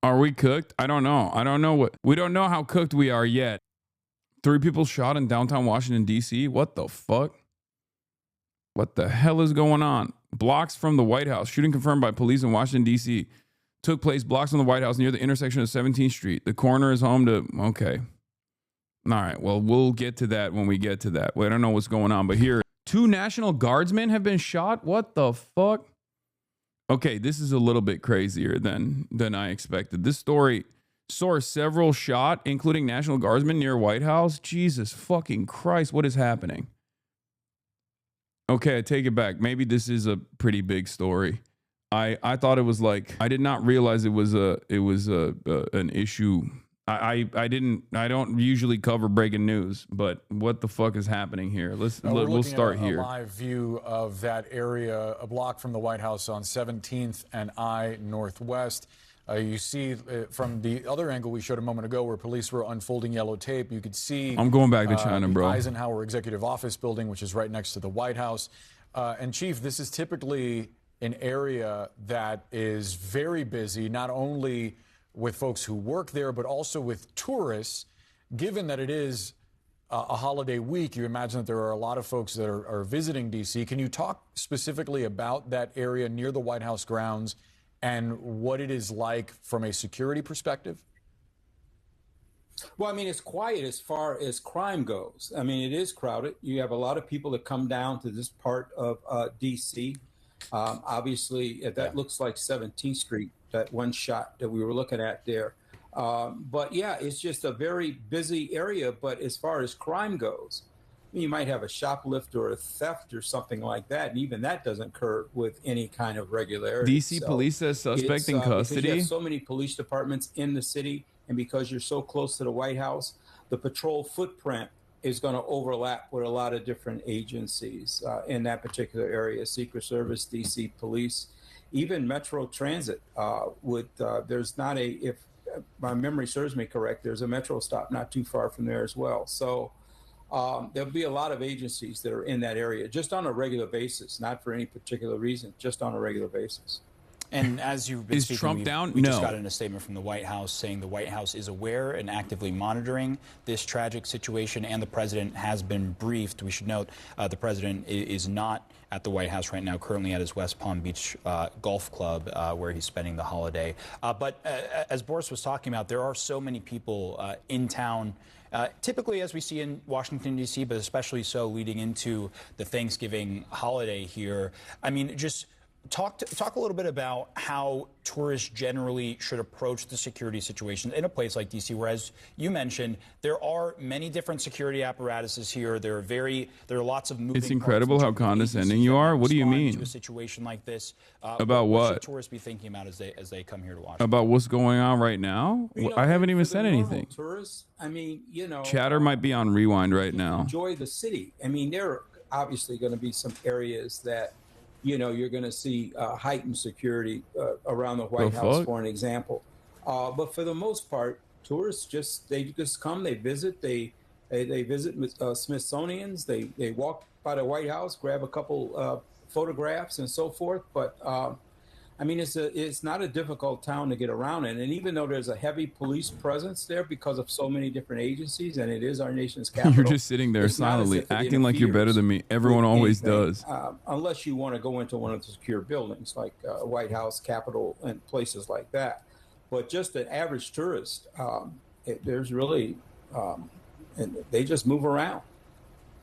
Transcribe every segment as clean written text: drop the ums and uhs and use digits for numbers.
Are we cooked? I don't know. I don't know what. We don't know how cooked we are yet. 3 people shot in downtown Washington, D.C. What the fuck? What the hell is going on? Blocks from the White House. Shooting confirmed by police in Washington, D.C. Took place blocks from the White House near the intersection of 17th Street. The coroner is home to... Okay. All right. Well, we'll get to that when we get to that. Well, I don't know what's going on, but here... 2 National Guardsmen have been shot? What the fuck? Okay, this is a little bit crazier than I expected. This story saw several shot, including National Guardsmen near White House. Jesus fucking Christ, what is happening? Okay, I take it back. Maybe this is a pretty big story. I thought it was like, I did not realize it was an issue. I don't usually cover breaking news, but what the fuck is happening here? We'll start here. A live view of that area, a block from the White House on 17th and I Northwest. You see from the other angle we showed a moment ago where police were unfolding yellow tape. You could see I'm going back to China, bro. Eisenhower Executive Office building, which is right next to the White House. And Chief, this is typically an area that is very busy, not only with folks who work there, but also with tourists. Given that it is a holiday week, you imagine that there are a lot of folks that are visiting D.C. Can you talk specifically about that area near the White House grounds and what it is like from a security perspective? Well, I mean, it's quiet as far as crime goes. I mean, it is crowded. You have a lot of people that come down to this part of D.C. Obviously, that looks like 17th Street, that one shot that we were looking at there. But yeah, it's just a very busy area. But as far as crime goes, you might have a shoplift or a theft or something like that, and even that doesn't occur with any kind of regularity. DC police says suspect in custody. Because you have so many police departments in the city, and because you're so close to the White House, the patrol footprint is going to overlap with a lot of different agencies in that particular area: Secret Service, DC Police, even Metro Transit. There's not a, if my memory serves me correct, there's a Metro stop not too far from there as well. So there'll be a lot of agencies that are in that area just on a regular basis, not for any particular reason, just on a regular basis. And as you've been speaking, Trump down? We No. just got in a statement from the White House saying the White House is aware and actively monitoring this tragic situation, and the president has been briefed. We should note the president is not at the White House right now, currently at his West Palm Beach golf club where he's spending the holiday. But as Boris was talking about, there are so many people in town. Typically, as we see in Washington, D.C., but especially so leading into the Thanksgiving holiday here. I mean, just talk a little bit about how tourists generally should approach the security situation in a place like D.C., where, as you mentioned, there are many different security apparatuses here. There are lots of moving It's incredible parts how in terms of condescending agencies you that are. What do you respond mean? to a situation like this? About what what? should tourists be thinking about as they come here to Washington? About what's going on right now? I haven't even said anything. Tourists, I mean, Chatter might be on rewind right now. Enjoy the city. I mean, there are obviously going to be some areas that, you're going to see heightened security around the White House, for an example. But for the most part, tourists just come, they visit, they visit Smithsonian's, they walk by the White House, grab a couple photographs and so forth. But I mean, it's not a difficult town to get around in. And even though there's a heavy police presence there because of so many different agencies, and it is our nation's capital. You're just sitting there silently, acting like you're better than me. Everyone always does. Unless you want to go into one of the secure buildings like White House, Capitol, and places like that. But just an average tourist, there's really, and they just move around.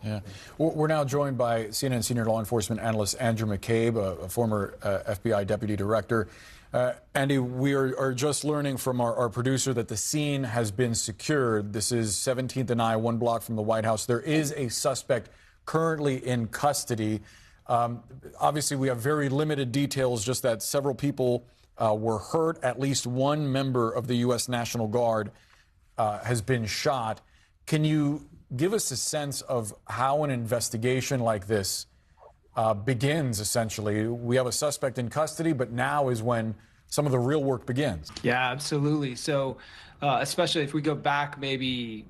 Yeah. We're now joined by CNN senior law enforcement analyst Andrew McCabe, a former FBI deputy director. Andy, we are just learning from our producer that the scene has been secured. This is 17th and I, 1 block from the White House. There is a suspect currently in custody. Obviously, we have very limited details, just that several people were hurt. At least one member of the U.S. National Guard has been shot. Can you give us a sense of how an investigation like this begins, essentially? We have a suspect in custody, but now is when some of the real work begins. Yeah, absolutely. So especially if we go back maybe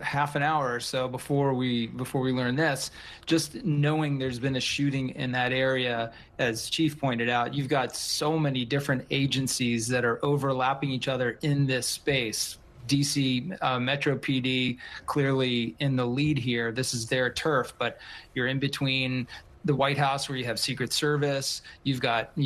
half an hour or so before we learned this, just knowing there's been a shooting in that area, as Chief pointed out, you've got so many different agencies that are overlapping each other in this space. DC Metro PD clearly in the lead here. This is their turf, but you're in between the White House, where you have Secret Service, you've got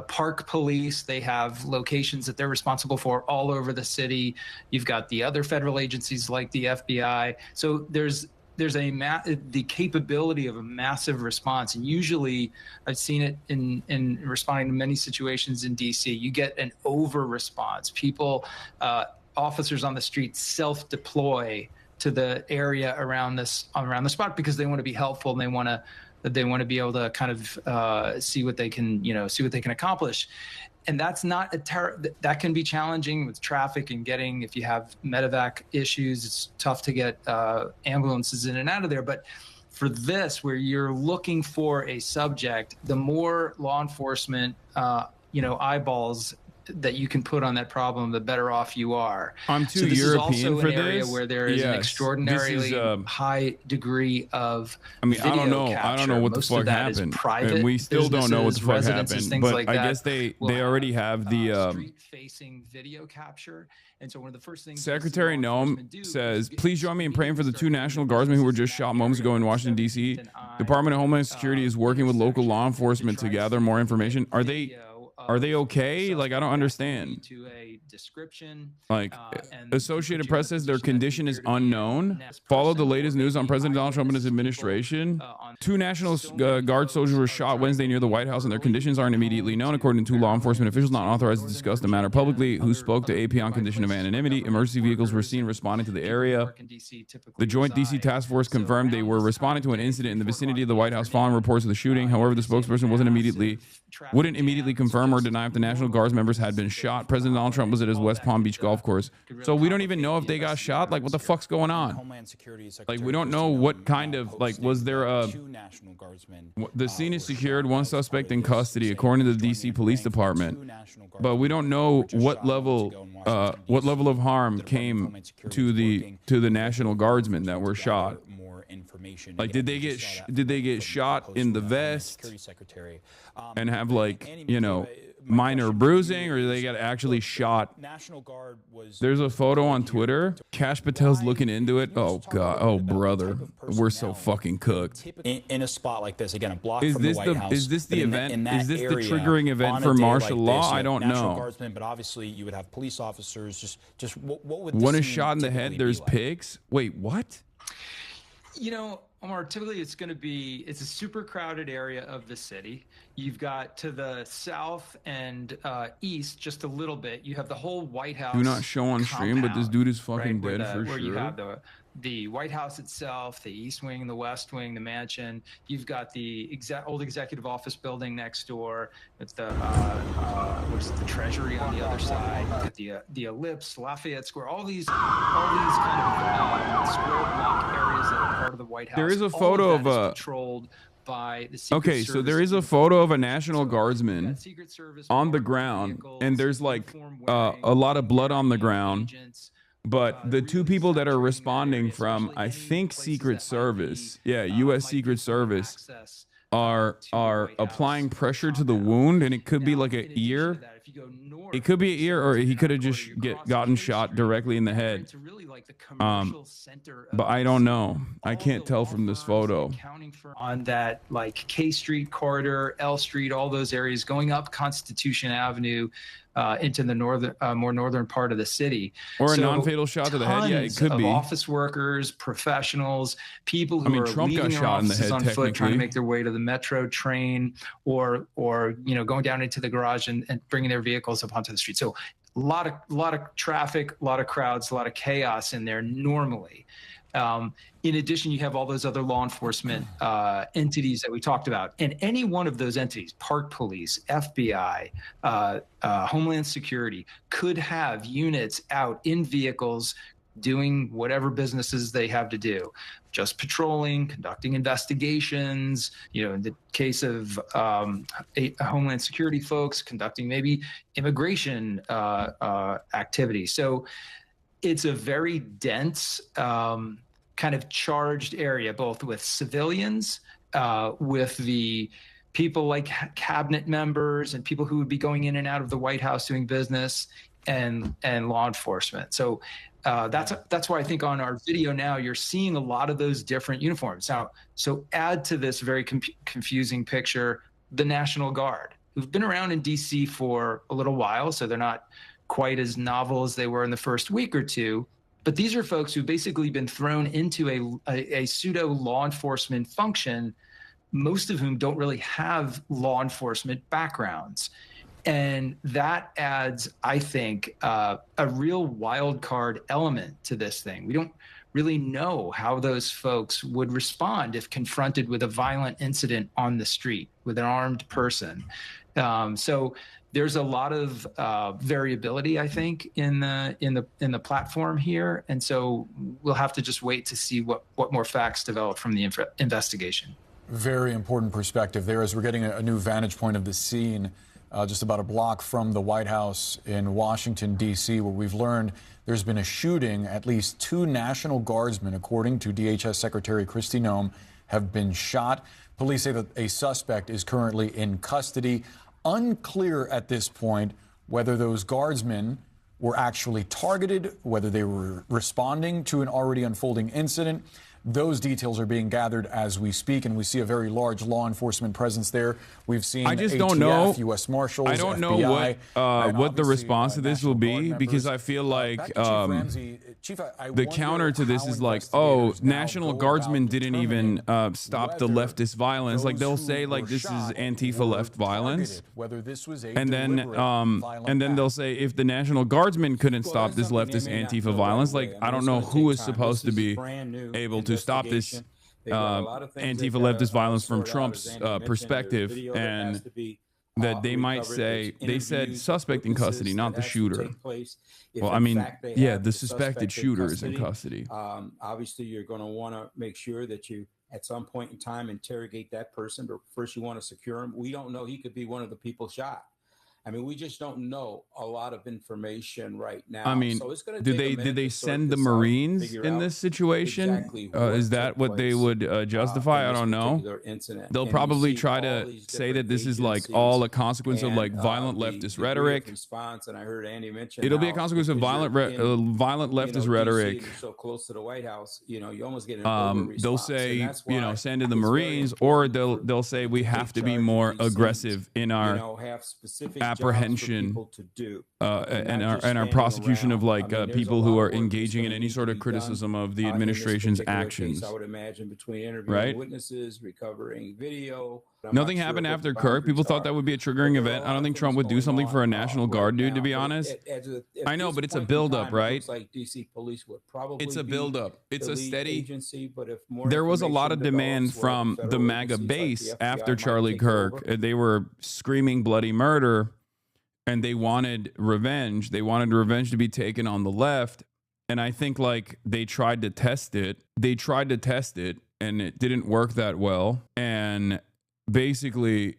Park Police. They have locations that they're responsible for all over the city. You've got the other federal agencies like the FBI. So there's the capability of a massive response, and usually I've seen it in responding to many situations in DC. You get an over response. People, officers on the street, self-deploy to the area around the spot because they want to be helpful and they want to be able to kind of see what they can accomplish. And that's not that can be challenging with traffic and getting, if you have medevac issues, it's tough to get ambulances in and out of there. But for this, where you're looking for a subject, the more law enforcement, eyeballs that you can put on that problem, the better off you are. I'm too European is also for an area this. where there is an extraordinarily high degree of I don't know. capture. I don't know what Most the fuck of that happened. is private and we still don't know what the fuck residences, happened. things But like I that guess they will already have the street-facing video capture. And so one of the first things Secretary Noem says, please join me in praying for the 2 National Guardsmen who were just shot moments ago in Washington, D.C. Department of Homeland Security is working with local law enforcement to gather more information. Are they okay? Like, I don't understand. To a description. Like, Associated Press says their condition is unknown. Follow the latest news on President Donald Trump and his administration. 2 National Guard soldiers were shot Wednesday near the White House, and their conditions aren't immediately known, according to 2 law enforcement officials not authorized to discuss the matter publicly, who spoke to AP on condition of anonymity. Emergency vehicles were seen responding to the area. The Joint DC Task Force confirmed they were responding to an incident in the vicinity of the White House following reports of the shooting. However, the spokesperson wouldn't immediately confirm or deny if the National Guards members had been shot. President Donald Trump was at his West Palm Beach golf course. So we don't even know if they got shot. Like, what the fuck's going on? Like, we don't know what kind of, like, was there a... The scene is secured, 1 suspect in custody, according to the DC Police Department. But we don't know what level of harm came to the National Guardsmen that were shot. Like, did they get shot in the vest and have, like, minor bruising, or they got actually shot? There's a photo on Twitter. Cash Patel's looking into it. Oh god. Oh brother, we're so fucking cooked. In a spot like this, again, a block from the White House. Is this the event? Is this the triggering event for martial law? I don't know. Guardsmen, but obviously you would have police officers. Just what would one is shot in the head? There's pigs. Wait, what? Omar, typically it's a super crowded area of the city. You've got to the south and east just a little bit. You have the whole White House. Do not show on stream, but this dude is fucking dead for sure. Where you have the White House itself, the East Wing, the West Wing, the mansion. You've got the old executive office building next door. It's the the Treasury on the other side. You've got the Ellipse, Lafayette Square. All these kind of square block areas that are part of the White House. There is a photo of a controlled by the Secret okay, Service. so there is a photo of a National Guardsman on the ground, and there's like a lot of blood on the ground. But the 2 people that are responding from, I think, Secret Service, U.S. Secret Service, are applying pressure to the wound, and it could be like an ear. It could be an ear, or he could have just gotten shot directly in the head. But I don't know. I can't tell from this photo. On that, like, K Street corridor, L Street, all those areas going up Constitution Avenue into the more northern part of the city. Or a non-fatal shot to the head. Yeah, it could be. Office workers, professionals, people who are Trump leaving got their shot in the offices head, on foot, trying to technically. make their way to the metro train, or going down into the garage and bringing their vehicles up onto the street. So a lot of traffic, a lot of crowds, a lot of chaos in there normally. In addition, you have all those other law enforcement entities that we talked about. And any one of those entities, Park Police, FBI, Homeland Security, could have units out in vehicles doing whatever businesses they have to do, just patrolling, conducting investigations, in the case of Homeland Security folks, conducting maybe immigration activity. So it's a very dense, kind of charged area, both with civilians, with the people like cabinet members and people who would be going in and out of the White House doing business, and law enforcement. So that's why I think on our video now you're seeing a lot of those different uniforms. Now, so add to this very confusing picture the National Guard, who've been around in DC for a little while, so they're not quite as novel as they were in the first week or two. But these are folks who've basically been thrown into a pseudo law enforcement function, most of whom don't really have law enforcement backgrounds. And that adds, I think, a real wild card element to this thing. We don't really know how those folks would respond if confronted with a violent incident on the street with an armed person. So there's a lot of variability, I think, in the platform here, and so we'll have to just wait to see what more facts develop from the investigation. Very important perspective there, as we're getting a new vantage point of the scene. Just about a block from the White House in Washington, D.C., where we've learned there's been a shooting. At least 2 National Guardsmen, according to DHS Secretary Kristi Noem, have been shot. Police say that a suspect is currently in custody. Unclear at this point whether those guardsmen were actually targeted, whether they were responding to an already unfolding incident. Those details are being gathered as we speak, and we see a very large law enforcement presence there. We've seen I just ATF, don't know. U.S. Marshals, I don't FBI, know what the response to this will be, because I feel like the counter to this is like, oh, National Guardsmen didn't even stop the leftist violence. Like they'll say like this is Antifa left violence, and then they'll say if the National Guardsmen couldn't stop this leftist Antifa violence, like I don't know who is supposed to be able to stop this Antifa leftist violence from Trump's perspective, and that they might say, they said suspect in custody, not the shooter. Well, I mean, yeah, the suspected shooter is in custody. Obviously, you're going to want to make sure that you, at some point in time, interrogate that person, but first you want to secure him. We don't know. He could be one of the people shot. I mean, we just don't know a lot of information right now. I mean, so it's gonna did they send the Marines in this situation? Exactly is that what they would justify? I don't know. They'll probably try to say that this is like all a consequence of like violent leftist rhetoric. And I heard Andy mention it'll be a consequence of violent leftist rhetoric. So close to the White House, you almost get an they'll say, send in the Marines, or they'll say we have to be more aggressive in our apprehension and our prosecution of like people who are engaging in any sort of criticism of the administration's actions. I would imagine between interviewing witnesses, recovering video. Nothing happened after Kirk. People thought that would be a triggering event. I don't think Trump would do something for a National Guard dude, to be honest. I know, but it's a buildup, right? It's a buildup. It's a steady. There was a lot of demand from the MAGA base after Charlie Kirk. They were screaming bloody murder, and they wanted revenge. They wanted revenge to be taken on the left. And I think like they tried to test it. And it didn't work that well. And basically,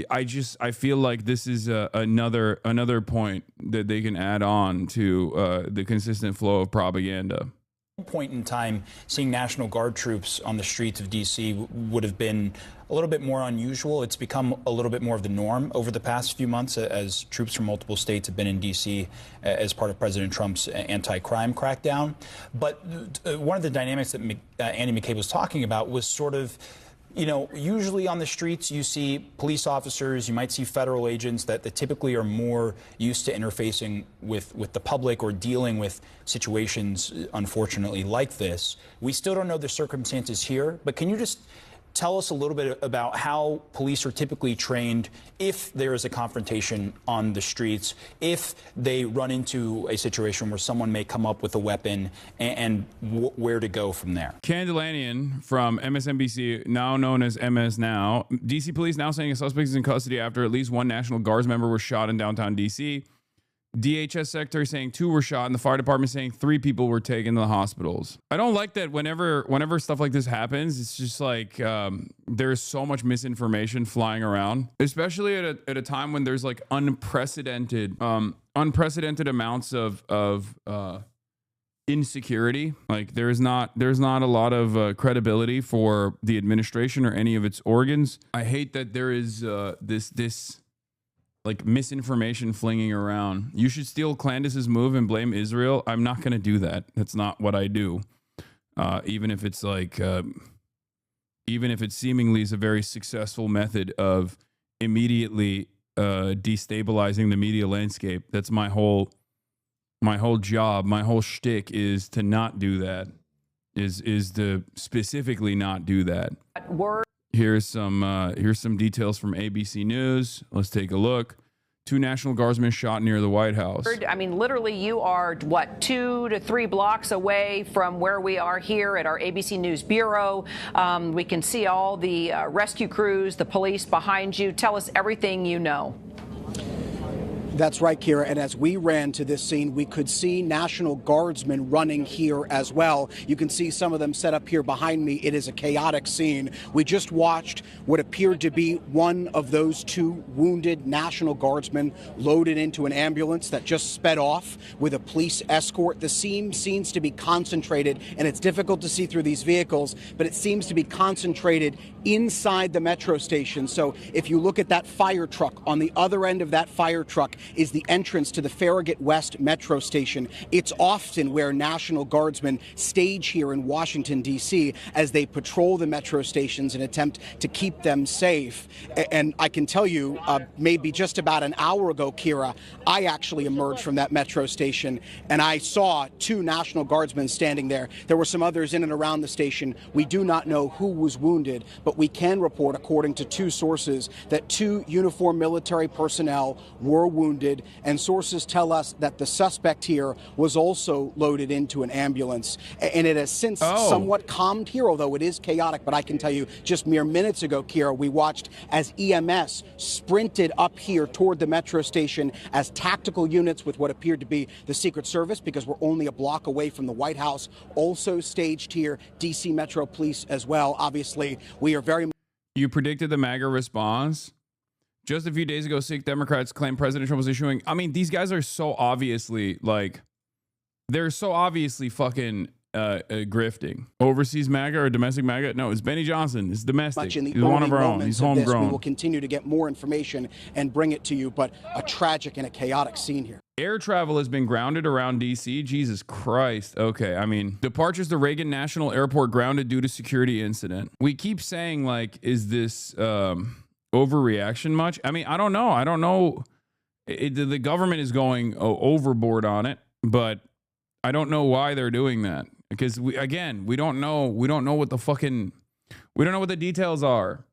I feel like this is another point that they can add on to the consistent flow of propaganda. Point in time, seeing National Guard troops on the streets of D.C. would have been a little bit more unusual. It's become a little bit more of the norm over the past few months as troops from multiple states have been in D.C. as part of President Trump's anti-crime crackdown. But one of the dynamics that Andy McCabe was talking about was sort of, usually on the streets you see police officers, you might see federal agents that typically are more used to interfacing with the public or dealing with situations, unfortunately, like this. We still don't know the circumstances here, but can you just tell us a little bit about how police are typically trained if there is a confrontation on the streets, if they run into a situation where someone may come up with a weapon, and where to go from there? Candelanian from MSNBC, now known as MS Now. DC police now saying a suspect is in custody after at least one National Guards member was shot in downtown DC. DHS secretary saying 2 were shot, and the fire department saying 3 people were taken to the hospitals. I don't like that whenever stuff like this happens, it's just like there's so much misinformation flying around, especially at a time when there's like unprecedented amounts of insecurity. Like there's not a lot of credibility for the administration or any of its organs. I hate that there is this like misinformation flinging around. You should steal Clandis's move and blame Israel. I'm not going to do that. That's not what I do. Even if it's like, even if it seemingly is a very successful method of immediately destabilizing the media landscape. That's my whole job. My whole shtick is to not do that. Is to specifically not do that. Here's some details from ABC News. Let's take a look. 2 National Guardsmen shot near the White House. I mean, literally, you are, what, 2 to 3 blocks away from where we are here at our ABC News Bureau. We can see all the rescue crews, the police behind you. Tell us everything you know. That's right, Kira. And as we ran to this scene, we could see National Guardsmen running here as well. You can see some of them set up here behind me. It is a chaotic scene. We just watched what appeared to be one of those 2 wounded National Guardsmen loaded into an ambulance that just sped off with a police escort. The scene seems to be concentrated, and it's difficult to see through these vehicles, but it seems to be concentrated inside the metro station. So if you look at that fire truck, on the other end of that fire truck is the entrance to the Farragut West metro station. It's often where National Guardsmen stage here in Washington, D.C. as they patrol the metro stations and attempt to keep them safe. And I can tell you, maybe just about an hour ago, Kira, I actually emerged from that metro station and I saw 2 National Guardsmen standing there. There were some others in and around the station. We do not know who was wounded, but we can report, according to 2 sources, that 2 uniformed military personnel were wounded, and sources tell us that the suspect here was also loaded into an ambulance. And it has since somewhat calmed here, although it is chaotic. But I can tell you, just mere minutes ago, Kira, we watched as EMS sprinted up here toward the metro station as tactical units with what appeared to be the Secret Service, because we're only a block away from the White House, also staged here, D.C. Metro Police as well. Obviously, we are very... You predicted the MAGA response. Just a few days ago, Sikh Democrats claimed President Trump was issuing... I mean, these guys are so obviously, like... They're so obviously fucking grifting. Overseas MAGA or domestic MAGA? No, it's Benny Johnson. It's domestic. He's one of our own. He's homegrown. We will continue to get more information and bring it to you, but a tragic and a chaotic scene here. Air travel has been grounded around D.C. Jesus Christ. Okay, I mean, departures to Reagan National Airport grounded due to security incident. We keep saying, like, is this... overreaction much? I mean, I don't know. The government is going overboard on it, but I don't know why they're doing that, because we don't know what the fucking, we don't know what the details are.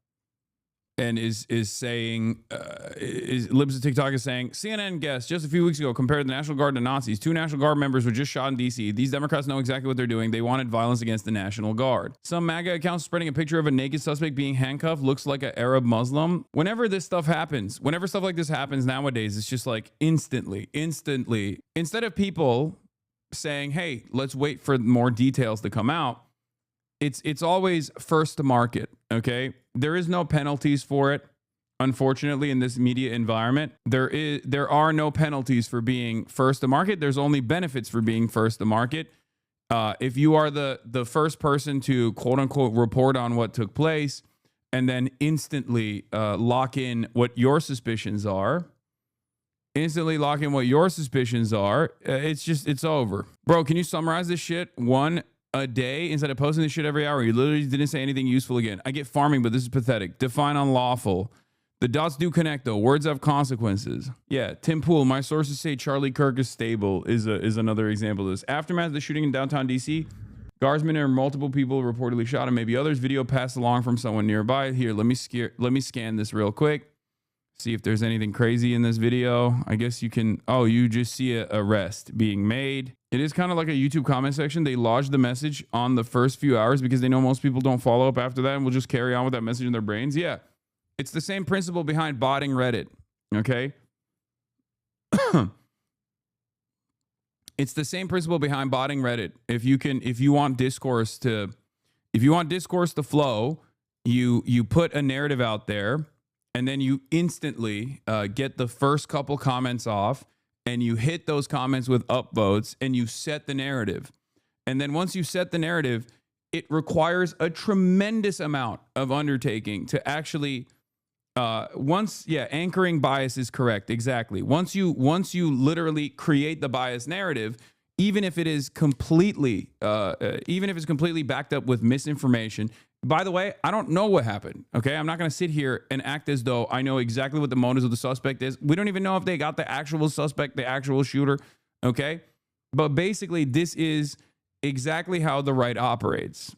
And is saying, Libs of TikTok is saying, CNN guest just a few weeks ago compared the National Guard to Nazis. 2 National Guard members were just shot in D.C. These Democrats know exactly what they're doing. They wanted violence against the National Guard. Some MAGA accounts spreading a picture of a naked suspect being handcuffed. Looks like an Arab Muslim. Whenever this stuff happens, whenever stuff like this happens nowadays, it's just like instantly. Instead of people saying, hey, let's wait for more details to come out, it's always first to market, okay? There is no penalties for it, unfortunately, in this media environment. There are no penalties for being first to market. There's only benefits for being first to market. If you are the first person to quote unquote report on what took place and then instantly lock in what your suspicions are, it's over. Bro, can you summarize this shit one a day instead of posting this shit every hour? You literally didn't say anything useful again. I get farming, but this is pathetic. Define unlawful. The dots do connect though. Words have consequences. Yeah, Tim Pool, my sources say Charlie Kirk is stable is another example of this. Aftermath of the shooting in downtown DC, Guardsmen and multiple people reportedly shot and maybe others. Video passed along from someone nearby. Here, let me scan this real quick. See if there's anything crazy in this video. I guess you can... Oh, you just see a arrest being made. It is kind of like a YouTube comment section. They lodge the message on the first few hours because they know most people don't follow up after that and will just carry on with that message in their brains. Yeah. It's the same principle behind botting Reddit. Okay? It's the same principle behind botting Reddit. If you want discourse to flow, you put a narrative out there, and then you instantly get the first couple comments off, and you hit those comments with upvotes, and you set the narrative. And then once you set the narrative, it requires a tremendous amount of undertaking to actually anchoring bias is correct. Exactly. Once you literally create the bias narrative, even if it is completely backed up with misinformation. By the way, I don't know what happened. Okay. I'm not going to sit here and act as though I know exactly what the motives of the suspect is. We don't even know if they got the actual suspect, the actual shooter. Okay. But basically, this is exactly how the right operates.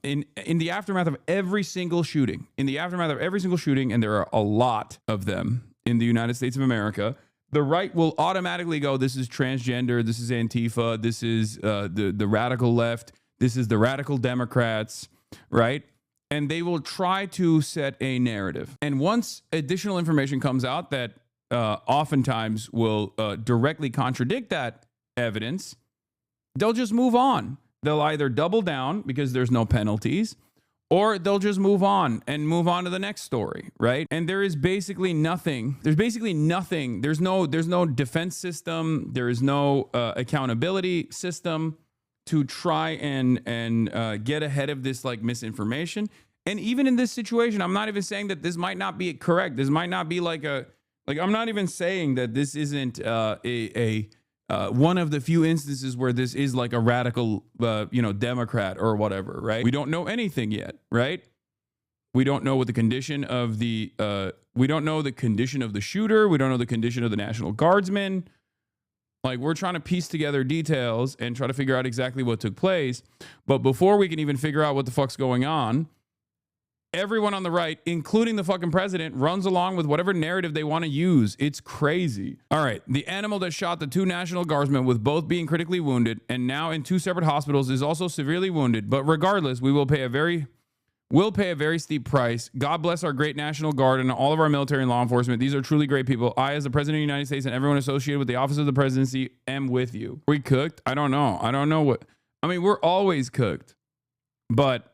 In the aftermath of every single shooting, and there are a lot of them in the United States of America, the right will automatically go, this is transgender, this is Antifa, this is the radical left, this is the radical Democrats, right? And they will try to set a narrative. And once additional information comes out that oftentimes will directly contradict that evidence, they'll just move on. They'll either double down because there's no penalties, or they'll just move on to the next story, right? And there is basically nothing. There's no defense system. There is no accountability system to try and get ahead of this like misinformation. And even in this situation, I'm not even saying that this might not be correct. This might not be I'm not even saying that this isn't one of the few instances where this is like a radical, Democrat or whatever, right? We don't know anything yet, right? We don't know what the condition of we don't know the condition of the shooter. We don't know the condition of the National Guardsmen. Like, we're trying to piece together details and try to figure out exactly what took place. But before we can even figure out what the fuck's going on, everyone on the right, including the fucking president, runs along with whatever narrative they want to use. It's crazy. All right. The animal that shot the 2 National Guardsmen, with both being critically wounded and now in 2 separate hospitals, is also severely wounded. But regardless, we'll pay a very steep price. God bless our great National Guard and all of our military and law enforcement. These are truly great people. I, as the President of the United States, and everyone associated with the office of the presidency, am with you. We cooked? I don't know. We're always cooked. But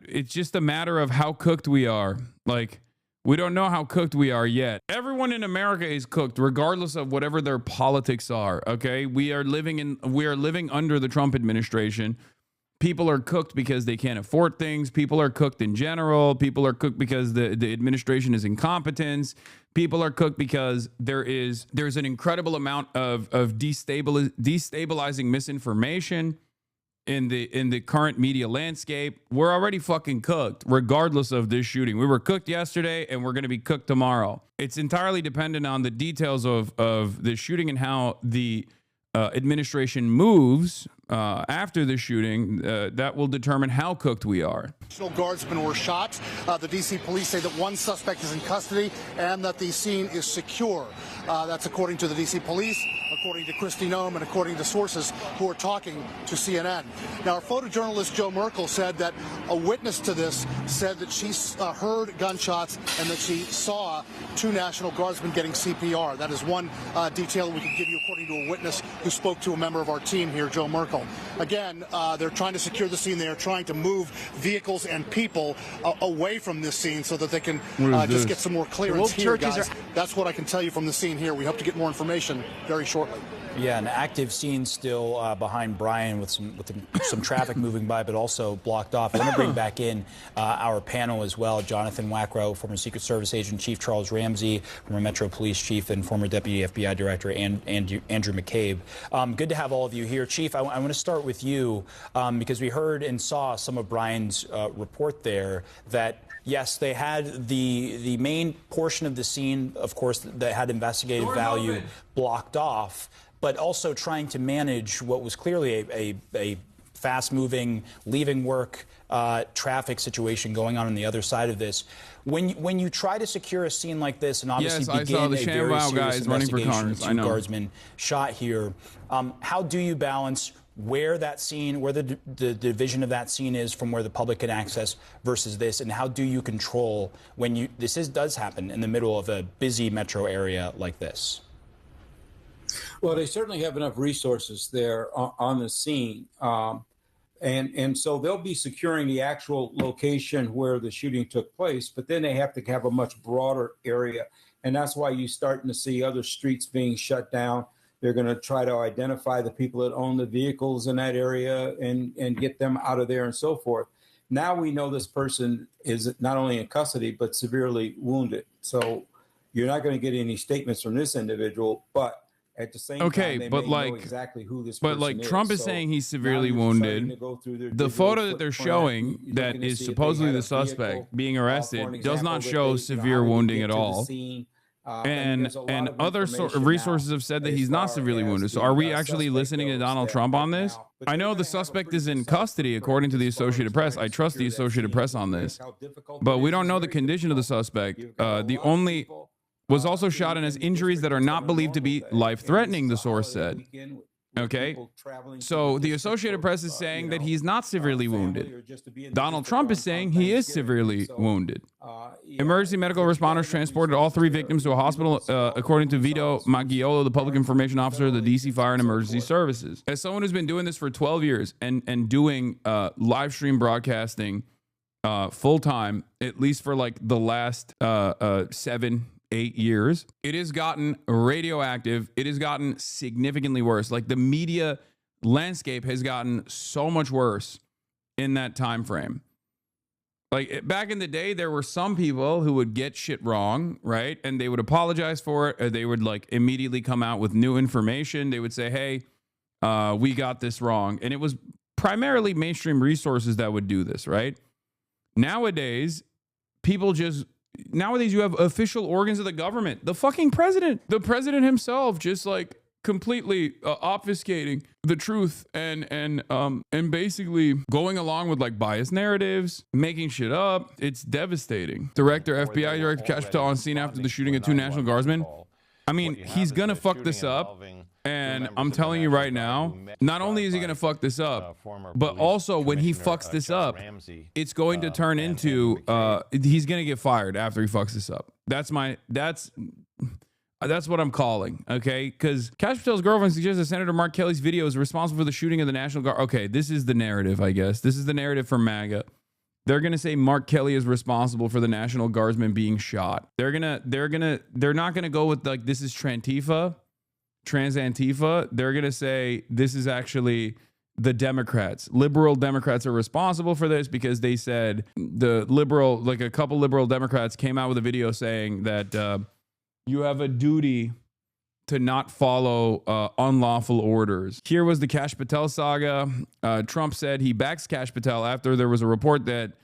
it's just a matter of how cooked we are. Like, we don't know how cooked we are yet. Everyone in America is cooked, regardless of whatever their politics are. Okay, we are living under the Trump administration. People are cooked because they can't afford things. People are cooked in general. People are cooked because the administration is incompetence. People are cooked because there's an incredible amount of destabilizing misinformation in the current media landscape. We're already fucking cooked, regardless of this shooting. We were cooked yesterday, and we're going to be cooked tomorrow. It's entirely dependent on the details of the shooting and how the administration moves after the shooting. That will determine how cooked we are. National Guardsmen were shot. The D.C. police say that 1 suspect is in custody and that the scene is secure. That's according to the D.C. police, according to Kristi Noem, and according to sources who are talking to CNN. Now, our photojournalist Joe Merkel said that a witness to this said that she heard gunshots and that she saw 2 National Guardsmen getting CPR. That is one detail that we can give you, according to a witness who spoke to a member of our team here, Joe Merkel. Again, they're trying to secure the scene. They are trying to move vehicles and people away from this scene so that they can just get some more clearance here, guys. That's what I can tell you from the scene here. We hope to get more information very shortly. Yeah, an active scene still behind Brian with some traffic moving by, but also blocked off. I want to bring back in our panel as well. Jonathan Wackrow, former Secret Service agent, Chief Charles Ramsey, former Metro Police Chief, and former Deputy FBI Director Andrew McCabe. Good to have all of you here. Chief, I want to start with you because we heard and saw some of Brian's report there that yes, they had the main portion of the scene, of course, that had investigative value blocked off, but also trying to manage what was clearly a fast-moving, leaving work traffic situation going on the other side of this. When you try to secure a scene like this and obviously begin a very serious investigation of 2 guardsmen shot here, how do you balance where that scene, where the division of that scene is from where the public can access versus this, and how do you control when this does happen in the middle of a busy metro area like this? Well, they certainly have enough resources there on the scene. And so they'll be securing the actual location where the shooting took place, but then they have to have a much broader area. And that's why you're starting to see other streets being shut down. They're going to try to identify the people that own the vehicles in that area and get them out of there and so forth. Now we know this person is not only in custody, but severely wounded. So you're not going to get any statements from this individual, but at the same time, they may know exactly who this person is. But like Trump is saying he's severely wounded. The photo that they're showing that is supposedly the suspect being arrested does not show severe wounding at all. And other resources have said that he's not severely wounded. So are we actually listening to Donald Trump on this? I know the suspect is in custody, according to the Associated Press. I trust the Associated Press on this. But we don't know the condition of the suspect. The only was also shot and has injuries that are not believed to be life-threatening, the source said. Okay, so the Associated Press is saying that he's not severely wounded. Donald Trump is saying he is severely wounded. Emergency medical responders transported all 3 victims to a hospital, according to Vito Maggiolo, the public information officer of the D.C. Fire and Emergency Services. As someone who's been doing this for 12 years and doing live stream broadcasting full-time, at least for like the last 7-8 years, it has gotten radioactive. It has gotten significantly worse. Like the media landscape has gotten so much worse in that time frame. Like back in the day, there were some people who would get shit wrong, right? And they would apologize for it. Or they would like immediately come out with new information. They would say, hey, we got this wrong. And it was primarily mainstream resources that would do this, right? Nowadays, nowadays you have official organs of the government. The fucking president. The president himself just like completely obfuscating the truth and basically going along with like biased narratives, making shit up. It's devastating. FBI Director Kash Patel on scene after the shooting of 2 National Guardsmen. I mean, he's gonna fuck this up. And I'm telling you right now, not only is he going to fuck this up, but also when he fucks this up, it's going to turn into, he's going to get fired after he fucks this up. That's what I'm calling, okay? Because Kash Patel's girlfriend suggests that Senator Mark Kelly's video is responsible for the shooting of the National Guard. Okay, this is the narrative, I guess. This is the narrative for MAGA. They're going to say Mark Kelly is responsible for the National Guardsmen being shot. They're not going to go with like, this is Trans Antifa. They're going to say this is actually the Democrats. Liberal Democrats are responsible for this because they said a couple liberal Democrats came out with a video saying that you have a duty to not follow unlawful orders. Here was the Kash Patel saga. Trump said he backs Kash Patel after there was a report a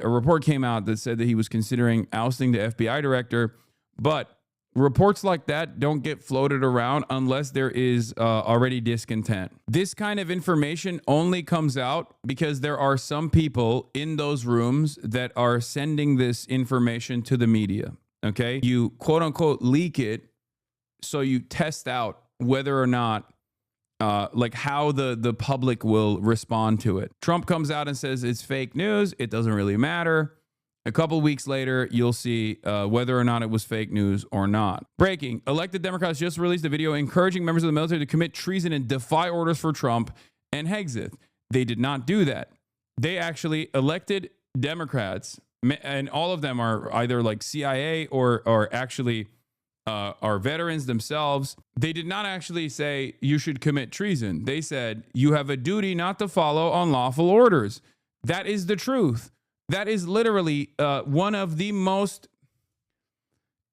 report came out that said that he was considering ousting the FBI director, but reports like that don't get floated around unless there is already discontent. This kind of information only comes out because there are some people in those rooms that are sending this information to the media. Okay? You quote unquote leak it so you test out whether or not like how the public will respond to it. Trump comes out and says it's fake news. It doesn't really matter. A couple weeks later, you'll see whether or not it was fake news or not. Breaking. Elected Democrats just released a video encouraging members of the military to commit treason and defy orders for Trump and Hexeth. They did not do that. They actually elected Democrats, and all of them are either like CIA or actually are veterans themselves. They did not actually say you should commit treason. They said you have a duty not to follow unlawful orders. That is the truth. That is literally one of the most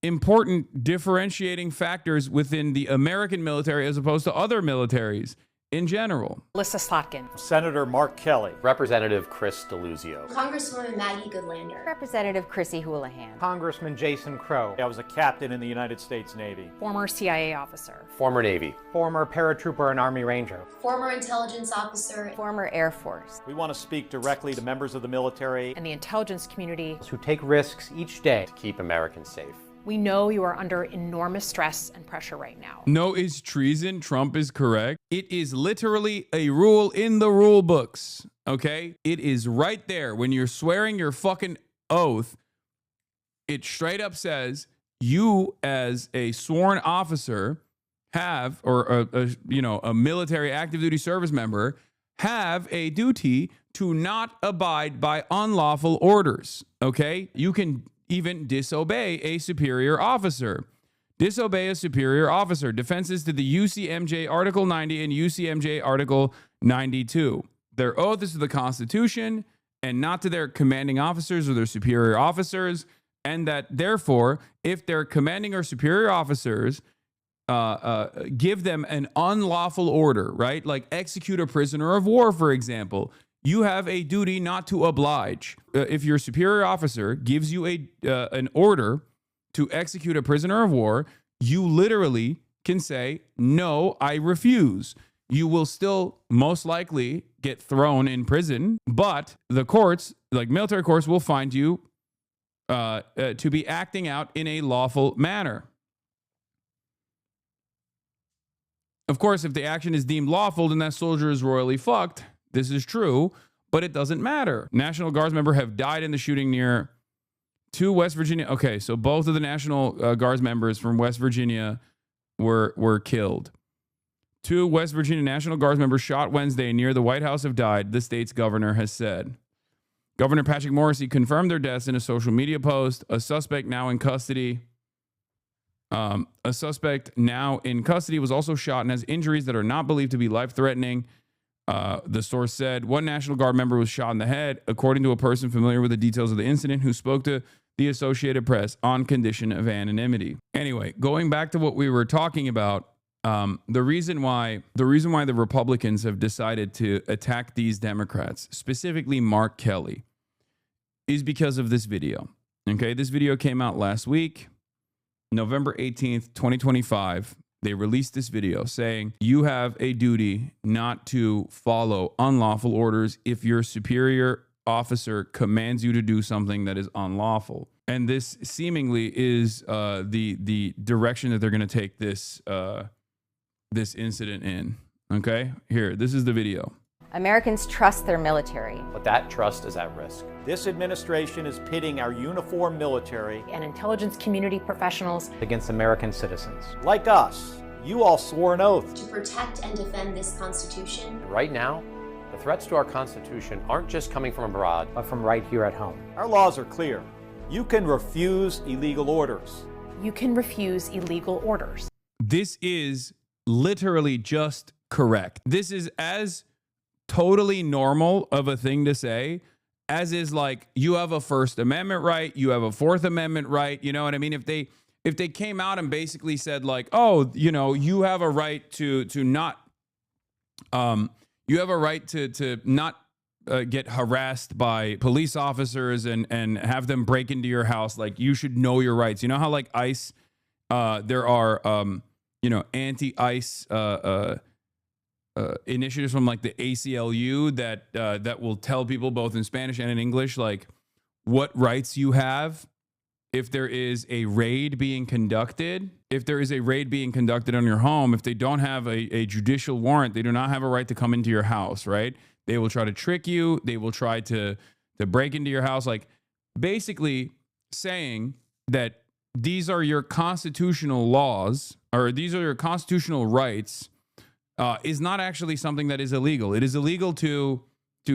important differentiating factors within the American military as opposed to other militaries in general. Alyssa Slotkin. Senator Mark Kelly. Representative Chris Deluzio. Congresswoman Maggie Goodlander. Representative Chrissy Houlihan. Congressman Jason Crow. I was a captain in the United States Navy. Former CIA officer. Former Navy. Former paratrooper and Army Ranger. Former intelligence officer. Former Air Force. We want to speak directly to members of the military and the intelligence community who take risks each day to keep Americans safe. We know you are under enormous stress and pressure right now. No, is treason. Trump is correct. It is literally a rule in the rule books. Okay? It is right there. When you're swearing your fucking oath, it straight up says you as a sworn officer have, or a military active duty service member, have a duty to not abide by unlawful orders. Okay? You can even disobey a superior officer. disobey a superior officer. Defenses to the UCMJ Article 90 and UCMJ Article 92. Their oath is to the Constitution and not to their commanding officers or their superior officers, and that therefore, if their commanding or superior officers give them an unlawful order, right, like execute a prisoner of war, for example, you have a duty not to oblige. If your superior officer gives you an order to execute a prisoner of war, you literally can say, no, I refuse. You will still most likely get thrown in prison, but the courts, like military courts, will find you to be acting out in a lawful manner. Of course, if the action is deemed lawful, then that soldier is royally fucked. This is true, but it doesn't matter. National Guards member have died in the shooting near two West Virginia. Okay, so both of the National Guards members from West Virginia were killed. Two West Virginia National Guards members shot Wednesday near the White House have died, the state's governor has said. Governor Patrick Morrisey confirmed their deaths in a social media post. A suspect now in custody was also shot and has injuries that are not believed to be life-threatening. The source said one National Guard member was shot in the head, according to a person familiar with the details of the incident who spoke to the Associated Press on condition of anonymity. Anyway, going back to what we were talking about, the reason why the Republicans have decided to attack these Democrats, specifically Mark Kelly, is because of this video. Okay, this video came out last week, November 18th, 2025. They released this video saying you have a duty not to follow unlawful orders if your superior officer commands you to do something that is unlawful. And this seemingly is the direction that they're going to take this incident in. Okay, here, this is the video. Americans trust their military. But that trust is at risk. This administration is pitting our uniformed military And intelligence community professionals Against American citizens. like us. You all swore an oath. To protect and defend this Constitution. Right now, the threats to our Constitution aren't just coming from abroad, but from right here at home. Our laws are clear. You can refuse illegal orders. You can refuse illegal orders. This is literally just correct. This is as totally normal of a thing to say as is like you have a First Amendment right, you have a Fourth Amendment right. You know what I mean? If they came out and basically said like, oh, you know, you have a right to not get harassed by police officers and have them break into your house. Like you should know your rights. You know how like ICE, there are anti-ICE initiatives from like the ACLU that will tell people both in Spanish and in English like what rights you have if there is a raid being conducted. If there is a raid being conducted on your home, if they don't have a judicial warrant, they do not have a right to come into your house, right? They will try to trick you. They will try to break into your house, like basically saying that these are your constitutional laws or these are your constitutional rights is not actually something that is illegal. It is illegal to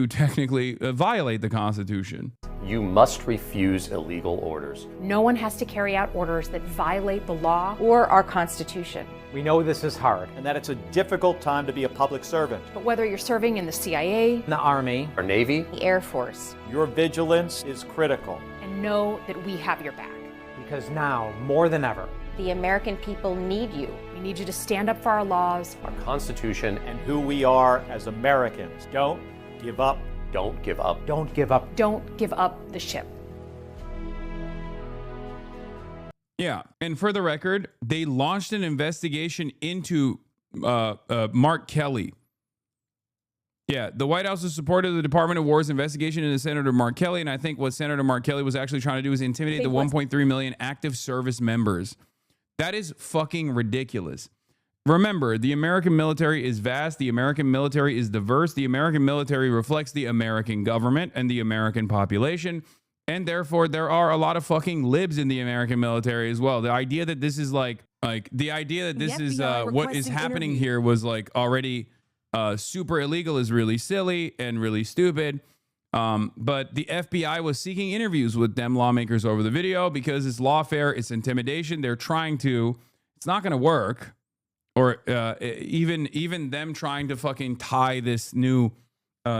technically violate the Constitution. You must refuse illegal orders. No one has to carry out orders that violate the law. Or our Constitution. We know this is hard. And that it's a difficult time to be a public servant. But whether you're serving in the CIA, The Army, Our Navy, The Air Force. Your vigilance is critical. and know that we have your back. because now, more than ever, The American people need you. We need you to stand up for our laws, our Constitution, And who we are as Americans. Don't give up. don't give up. don't give up. don't give up the ship. Yeah, and for the record, they launched an investigation into Mark Kelly. Yeah, the White House has supported the Department of War's investigation into Senator Mark Kelly, and I think what Senator Mark Kelly was actually trying to do is intimidate the 1.3 million active service members. That is fucking ridiculous. Remember, the American military is vast. The American military is diverse. The American military reflects the American government and the American population. And therefore, there are a lot of fucking libs in the American military as well. The idea that this is like the idea that this is what is happening here was like already super illegal is really silly and really stupid. But the FBI was seeking interviews with them lawmakers over the video because it's lawfare, it's intimidation. They're trying to It's not going to work. Or even them trying to fucking tie this new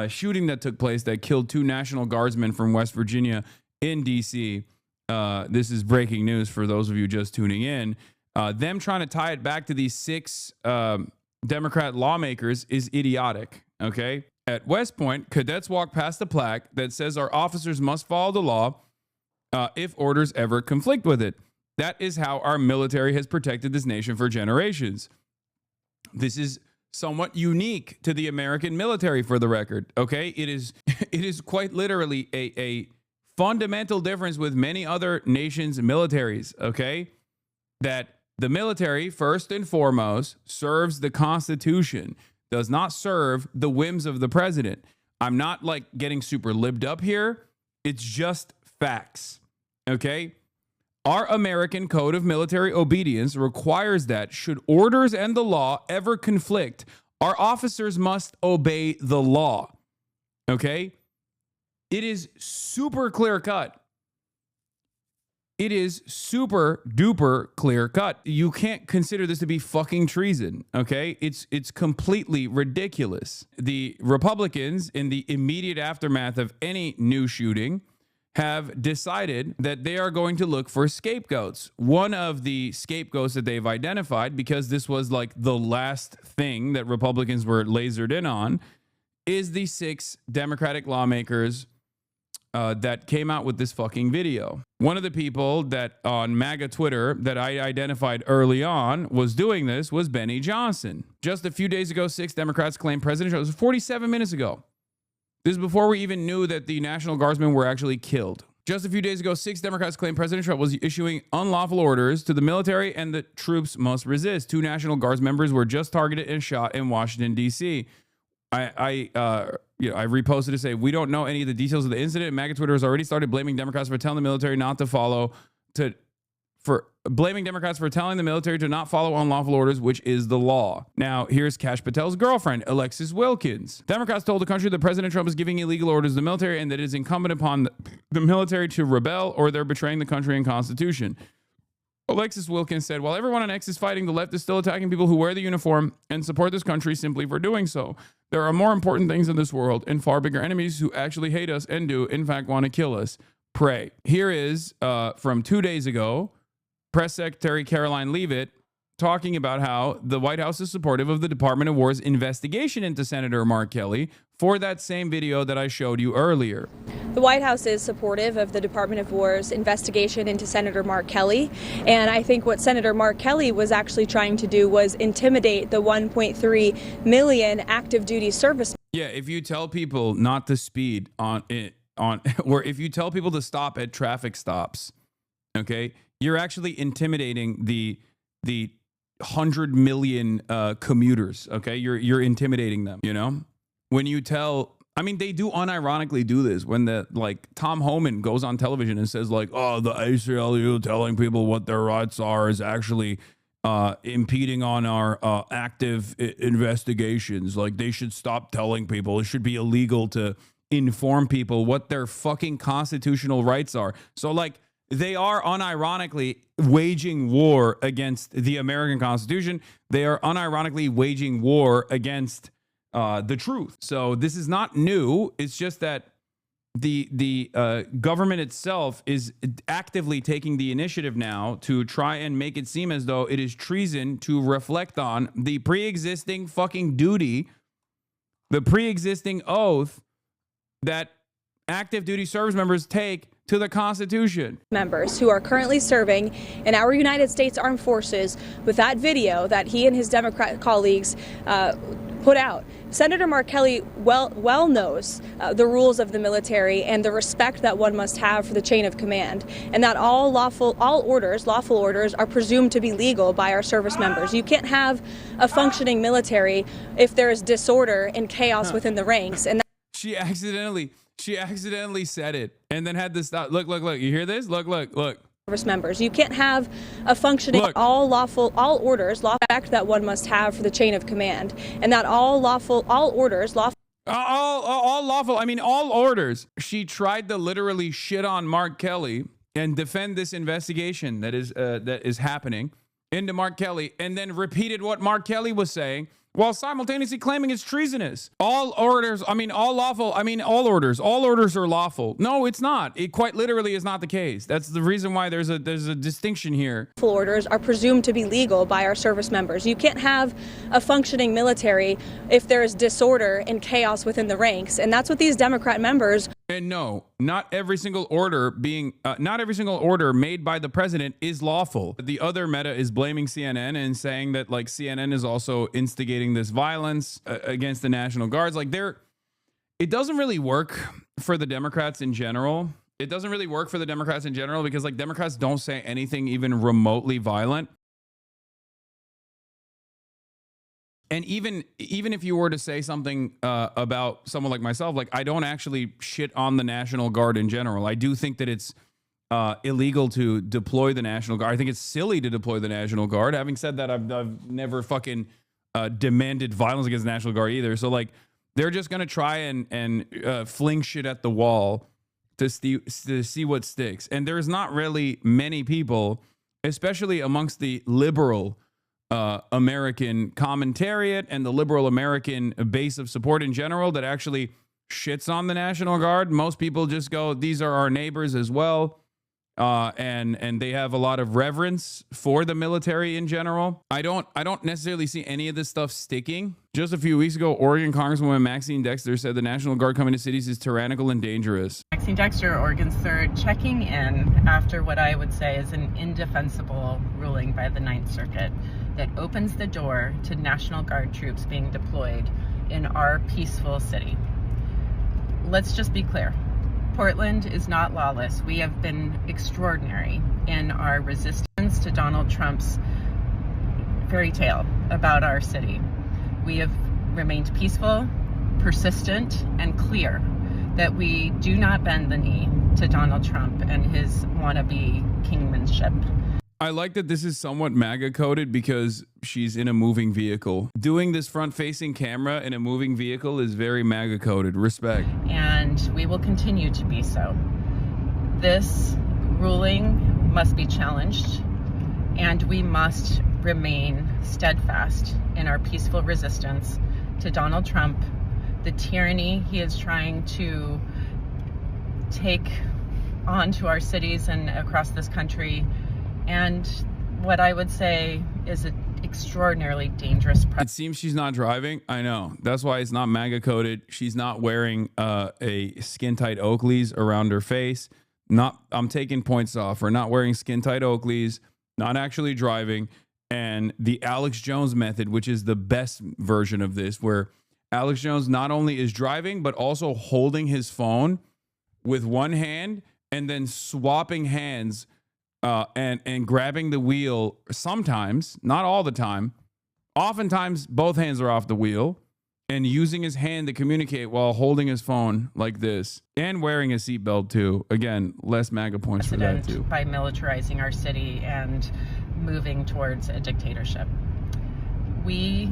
shooting that took place that killed 2 National Guardsmen from West Virginia in D.C. This is breaking news for those of you just tuning in. Them trying to tie it back to these 6 Democrat lawmakers is idiotic, okay? At West Point, cadets walk past a plaque that says our officers must follow the law if orders ever conflict with it. That is how our military has protected this nation for generations. This is somewhat unique to the American military, for the record, okay? It is quite literally a fundamental difference with many other nations' militaries, okay? That the military, first and foremost, serves the Constitution, does not serve the whims of the president. I'm not like getting super libbed up here. It's just facts, okay? Our American Code of Military Obedience requires that should orders and the law ever conflict, our officers must obey the law. Okay? It is super clear cut. It is super duper clear cut. You can't consider this to be fucking treason. Okay? It's completely ridiculous. The Republicans, in the immediate aftermath of any new shooting, have decided that they are going to look for scapegoats. One of the scapegoats that they've identified, because this was like the last thing that Republicans were lasered in on, is the 6 Democratic lawmakers that came out with this fucking video. One of the people that on MAGA Twitter that I identified early on was doing this was Benny Johnson. Just a few days ago, 6 Democrats claimed President Trump. It was 47 minutes ago. This is before we even knew that the National Guardsmen were actually killed. Just a few days ago, 6 Democrats claimed President Trump was issuing unlawful orders to the military and the troops must resist. 2 National Guards members were just targeted and shot in Washington, D.C. I reposted to say, we don't know any of the details of the incident. MAGA Twitter has already started blaming Democrats for telling the military not to follow not follow unlawful orders, which is the law. Now, here's Kash Patel's girlfriend, Alexis Wilkins. Democrats told the country that President Trump is giving illegal orders to the military and that it is incumbent upon the military to rebel or they're betraying the country and Constitution. Alexis Wilkins said, while everyone on X is fighting, the left is still attacking people who wear the uniform and support this country simply for doing so. There are more important things in this world and far bigger enemies who actually hate us and do, in fact, want to kill us. Pray. Here is from 2 days ago, Press Secretary Caroline Leavitt talking about how the White House is supportive of the Department of War's investigation into Senator Mark Kelly for that same video that I showed you earlier. The White House is supportive of the Department of War's investigation into Senator Mark Kelly. And I think what Senator Mark Kelly was actually trying to do was intimidate the 1.3 million active duty service. Yeah, if you tell people not to speed or if you tell people to stop at traffic stops, okay, you're actually intimidating the 100 million commuters. Okay, you're intimidating them. You know, when you tell, I mean, they do unironically do this when Tom Homan goes on television and says like, oh, the ACLU telling people what their rights are is actually impeding on our active investigations. Like they should stop telling people. It should be illegal to inform people what their fucking constitutional rights are. So like, they are unironically waging war against the American Constitution. They are unironically waging war against the truth. So this is not new. It's just that the government itself is actively taking the initiative now to try and make it seem as though it is treason to reflect on the pre-existing fucking duty, the pre-existing oath that active duty service members take to the Constitution. Members who are currently serving in our United States Armed Forces with that video that he and his Democrat colleagues put out. Senator Mark Kelly well knows the rules of the military and the respect that one must have for the chain of command, and that all lawful orders are presumed to be legal by our service members. You can't have a functioning military if there is disorder and chaos within the ranks. And She accidentally said it and then had to stop. Look. You hear this? Look. Service members. You can't have a functioning all orders that one must have for the chain of command, and that all orders. I mean, all orders. She tried to literally shit on Mark Kelly and defend this investigation that is happening into Mark Kelly and then repeated what Mark Kelly was saying while simultaneously claiming it's treasonous. All orders are lawful. No, it's not. It quite literally is not the case. That's the reason why there's a distinction here. Orders are presumed to be legal by our service members. You can't have a functioning military if there is disorder and chaos within the ranks, and that's what these Democrat members. And no, not every single order made by the president is lawful. The other meta is blaming CNN and saying that like CNN is also instigating this violence against the National Guards. Like it doesn't really work for the Democrats in general. It doesn't really work for the Democrats in general because like Democrats don't say anything even remotely violent. And even if you were to say something about someone like myself, like I don't actually shit on the National Guard in general. I do think that it's illegal to deploy the National Guard. I think it's silly to deploy the National Guard. Having said that, I've never fucking demanded violence against the National Guard either. So like they're just gonna try and fling shit at the wall to see what sticks. And there's not really many people, especially amongst the liberal American commentariat and the liberal American base of support in general, that actually shits on the National Guard. Most people just go, these are our neighbors as well. And they have a lot of reverence for the military in general. I don't necessarily see any of this stuff sticking. Just a few weeks ago, Oregon Congresswoman Maxine Dexter said the National Guard coming to cities is tyrannical and dangerous. Maxine Dexter, Oregon's 3rd, checking in after what I would say is an indefensible ruling by the Ninth Circuit that opens the door to National Guard troops being deployed in our peaceful city. Let's just be clear. Portland is not lawless. We have been extraordinary in our resistance to Donald Trump's fairy tale about our city. We have remained peaceful, persistent, and clear that we do not bend the knee to Donald Trump and his wannabe kingmanship. I like that this is somewhat MAGA coded because she's in a moving vehicle. Doing this front-facing camera in a moving vehicle is very MAGA coded. Respect. And we will continue to be so. This ruling must be challenged, and we must remain steadfast in our peaceful resistance to Donald Trump, the tyranny he is trying to take onto our cities and across this country, and what I would say is an extraordinarily dangerous It seems she's not driving. I know. That's why it's not MAGA coded. She's not wearing a skin-tight Oakleys around her face. I'm taking points off for not wearing skin-tight Oakleys, not actually driving, and the Alex Jones method, which is the best version of this, where Alex Jones not only is driving, but also holding his phone with one hand and then swapping hands and grabbing the wheel sometimes, not all the time. Oftentimes, both hands are off the wheel and using his hand to communicate while holding his phone like this and wearing a seatbelt too. Again, less MAGA points for that too. By militarizing our city and moving towards a dictatorship. We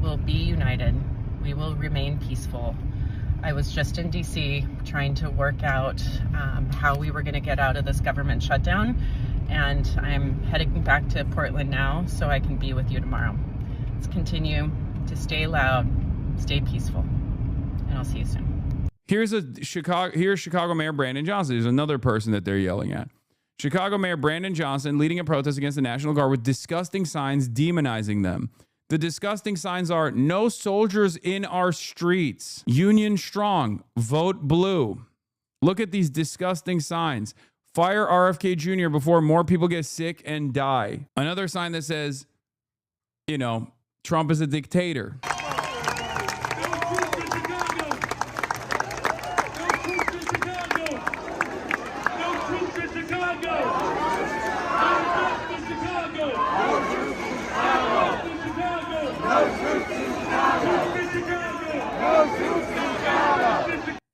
will be united. We will remain peaceful. I was just in DC trying to work out how we were going to get out of this government shutdown, and I'm heading back to Portland now so I can be with you tomorrow. Let's continue to stay loud, stay peaceful, and I'll see you soon. Here's Chicago Mayor Brandon Johnson. There's another person that they're yelling at. Chicago Mayor Brandon Johnson leading a protest against the National Guard with disgusting signs demonizing them. The disgusting signs are "No soldiers in our streets," "Union strong," "Vote blue." Look at these disgusting signs. "Fire RFK Jr. before more people get sick and die." Another sign that says, Trump is a dictator.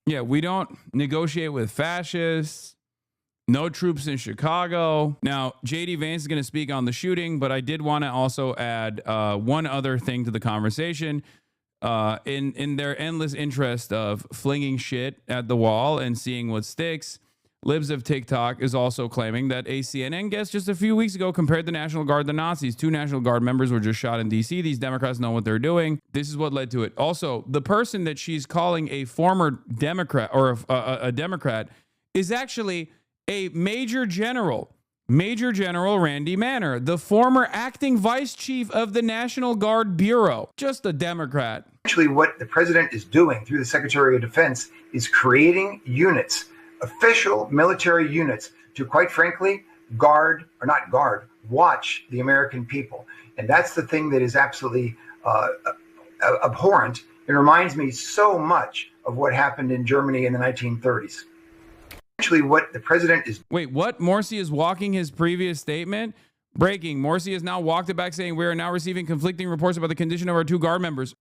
Yeah, we don't negotiate with fascists. No troops in Chicago. Now, JD Vance is going to speak on the shooting, but I did want to also add one other thing to the conversation. In their endless interest of flinging shit at the wall and seeing what sticks, Libs of TikTok is also claiming that a CNN guest just a few weeks ago compared the National Guard to Nazis. 2 National Guard members were just shot in D.C. These Democrats know what they're doing. This is what led to it. Also, the person that she's calling a former Democrat or a Democrat is actually a Major General Randy Manner, the former acting vice chief of the National Guard Bureau. Just a Democrat. Actually, what the president is doing through the Secretary of Defense is creating units, official military units, to, quite frankly, watch the American people. And that's the thing that is absolutely abhorrent. It reminds me so much of what happened in Germany in the 1930s. Actually, what the president is... Wait, what? Morsi is walking his previous statement? Breaking. Morsi has now walked it back, saying we are now receiving conflicting reports about the condition of our 2 Guard members.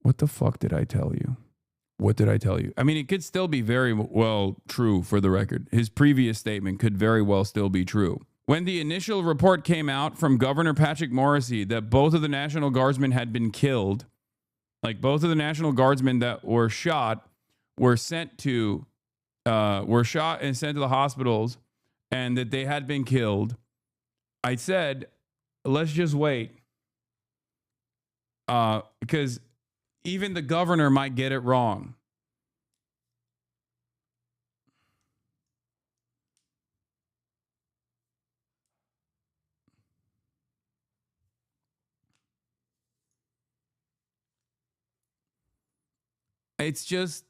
What the fuck did I tell you? What did I tell you? I mean, it could still be very well true for the record. His previous statement could very well still be true. When the initial report came out from Governor Patrick Morrisey that both of the National Guardsmen had been killed, like both of the National Guardsmen that were shot were shot and sent to the hospitals, and that they had been killed, I said, let's just wait. Because even the governor might get it wrong. It's just,